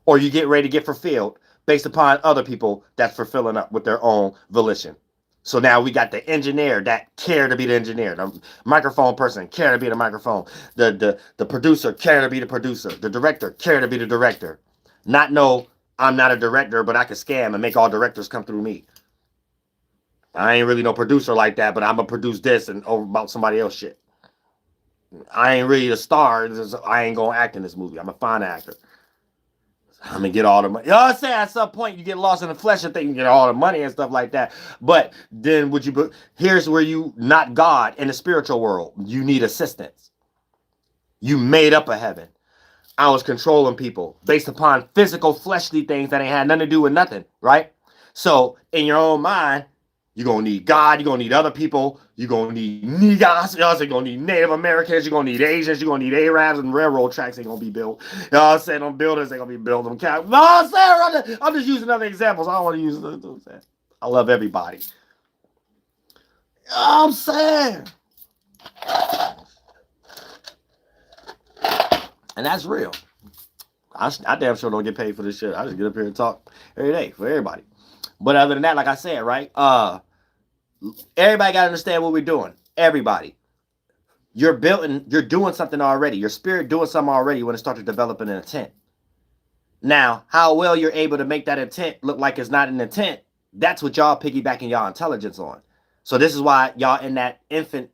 Speaker 2: or you get ready to get fulfilled based upon other people that's fulfilling up with their own volition. So now we got the engineer that care to be the engineer, the microphone person care to be the microphone, the producer care to be the producer, the director care to be the director. Not know I'm not a director, but I can scam and make all directors come through me. I ain't really no producer like that, but I'm gonna produce this and over about somebody else shit. I ain't really a star. I ain't gonna act in this movie. I'm a fine actor. I'm gonna get all the money. You know what I'm saying? At some point, you get lost in the flesh and think you get all the money and stuff like that. But then would you? Here's where you not God in the spiritual world. You need assistance. You made up a heaven. I was controlling people based upon physical fleshly things that ain't had nothing to do with nothing, right? So in your own mind, you're going to need God. You're going to need other people. You're going to need niggas. You're going to need Native Americans. You're going to need Asians. You're going to need Arabs, and railroad tracks ain't going to be built. You know what I'm saying? Them builders ain't going to be built. You know what I'm saying? I'm just using other examples. I don't want to use them. I love everybody. You know what I'm saying? And that's real. I damn sure don't get paid for this shit. I just get up here and talk every day for everybody. But other than that, like I said, right? Everybody got to understand what we're doing. Everybody. You're doing something already. Your spirit doing something already when it starts to develop an intent. Now, how well you're able to make that intent look like it's not an intent, that's what y'all piggybacking y'all intelligence on. So this is why y'all in that infant,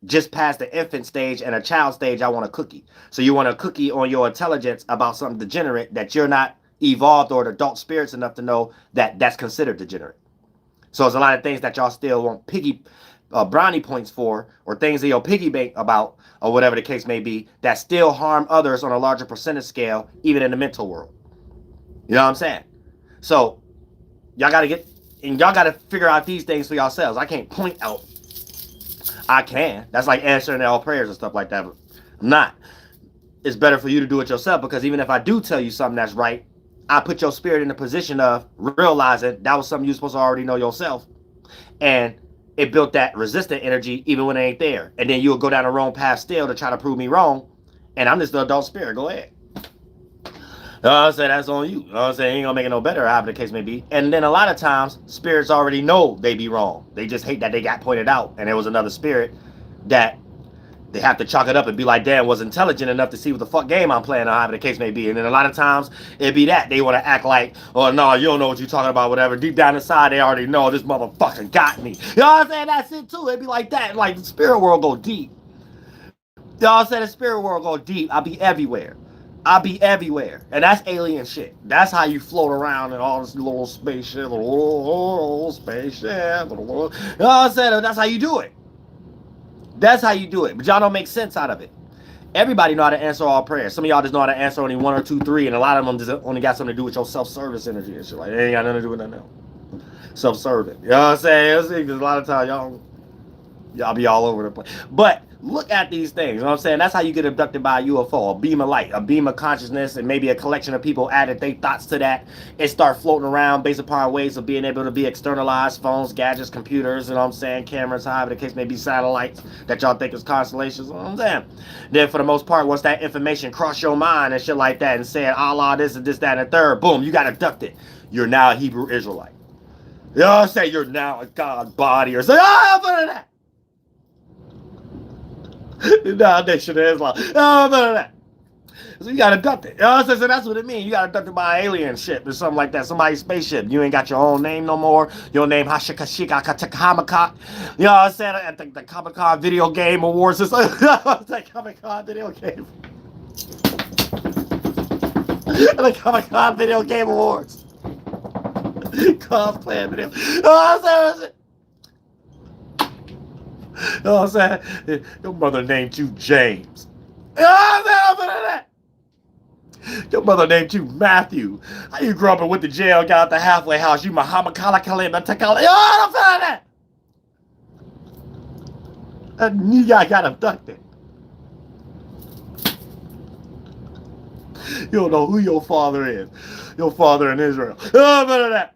Speaker 2: just past the infant stage and a child stage, I want a cookie. So you want a cookie on your intelligence about something degenerate that you're not evolved or adult spirits enough to know that that's considered degenerate. So there's a lot of things that y'all still want brownie points for, or things that you'll piggy bank about, or whatever the case may be, that still harm others on a larger percentage scale, even in the mental world. You know what I'm saying? So y'all got to figure out these things for yourselves. I can't point out. I can. That's like answering all prayers and stuff like that, but I'm not. It's better for you to do it yourself, because even if I do tell you something that's right, I put your spirit in the position of realizing that was something you're supposed to already know yourself. And it built that resistant energy even when it ain't there. And then you'll go down the wrong path still to try to prove me wrong. And I'm just the adult spirit. Go ahead. You know what I'm saying? That's on you. You know what I'm saying? Ain't gonna make it no better, however the case may be. And then a lot of times, spirits already know they be wrong. They just hate that they got pointed out. And there was another spirit that they have to chalk it up and be like, damn, was intelligent enough to see what the fuck game I'm playing, or however the case may be. And then a lot of times, it be that. They want to act like, oh, no, you don't know what you're talking about, whatever. Deep down inside, they already know this motherfucker got me. You know what I'm saying? That's it, too. It be like that. Like, the spirit world go deep. You know what I'm saying? The spirit world go deep. I be everywhere. I be everywhere. And that's alien shit. That's how you float around in all this little spaceship. Little spaceship. You know what I'm saying? That's how you do it. That's how you do it. But y'all don't make sense out of it. Everybody know how to answer all prayers. Some of y'all just know how to answer only 1 or 2, 3, and a lot of them just only got something to do with your self-service energy and shit. Like, it ain't got nothing to do with nothing else. Self-serving. You know what I'm saying? Because a lot of times y'all be all over the place. But look at these things. You know what I'm saying? That's how you get abducted by a UFO, a beam of light, a beam of consciousness, and maybe a collection of people added their thoughts to that and start floating around based upon ways of being able to be externalized, phones, gadgets, computers, you know what I'm saying, cameras, however the case may be, satellites that y'all think is constellations, you know what I'm saying? Then for the most part, once that information crossed your mind and shit like that and said, Allah, this and this, that, and the third, boom, you got abducted. You're now a Hebrew Israelite. You know what I'm saying? You're now a God body or say, oh, none of that. Nah, Nation of Islam. No, none of that. So you got abducted. You know what I'm saying? So that's what it means. You got abducted by an alien ship or something like that. Somebody's spaceship. You ain't got your own name no more. Your name Hashikashika Katakahamaka. You know what I'm saying? I think the Comic-Con Video Game Awards is the Comic-Con Video Game. The Comic-Con Video Game Awards. Cosplay video. You know what I'm saying? You know what I'm saying? Your mother named you James. You know what I'm saying? Your mother named you Matthew. How you grew up and went to jail, got out the halfway house? You Muhammad Kala Kalima Takala. You know what I'm saying? That nigga got abducted. You don't know who your father is. Your father in Israel. Oh, none of that.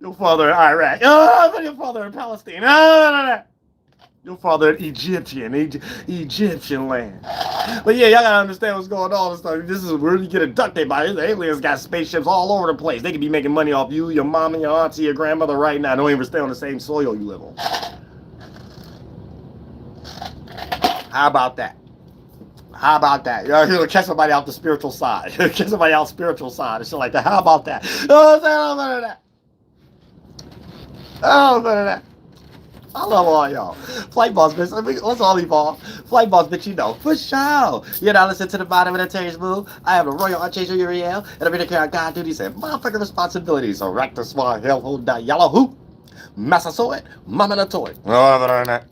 Speaker 2: Your father in Iraq. Oh, your father in Palestine. Oh, none of that. Your father an Egyptian land. But yeah, y'all gotta understand what's going on and stuff. This is where you get abducted by it. The aliens got spaceships all over the place. They could be making money off you, your mom, and your auntie, your grandmother right now. Don't even stay on the same soil you live on. How about that? How about that? You'll catch somebody out the spiritual side. Catch somebody out spiritual side and shit like that. How about that? Oh, better than that. Oh, better than that. I love all y'all. Flight boss, bitch. I mean, what's all evolve? Flight boss, bitch, you know. For sure. You're not listening to the bottom of the Terry's move. I have a royal archangel Uriel, and I'm here to carry out God duties and motherfucking responsibilities. So, rack the small hell, hold that yellow hoop. Massasoit, mama the toy. Oh, better than that.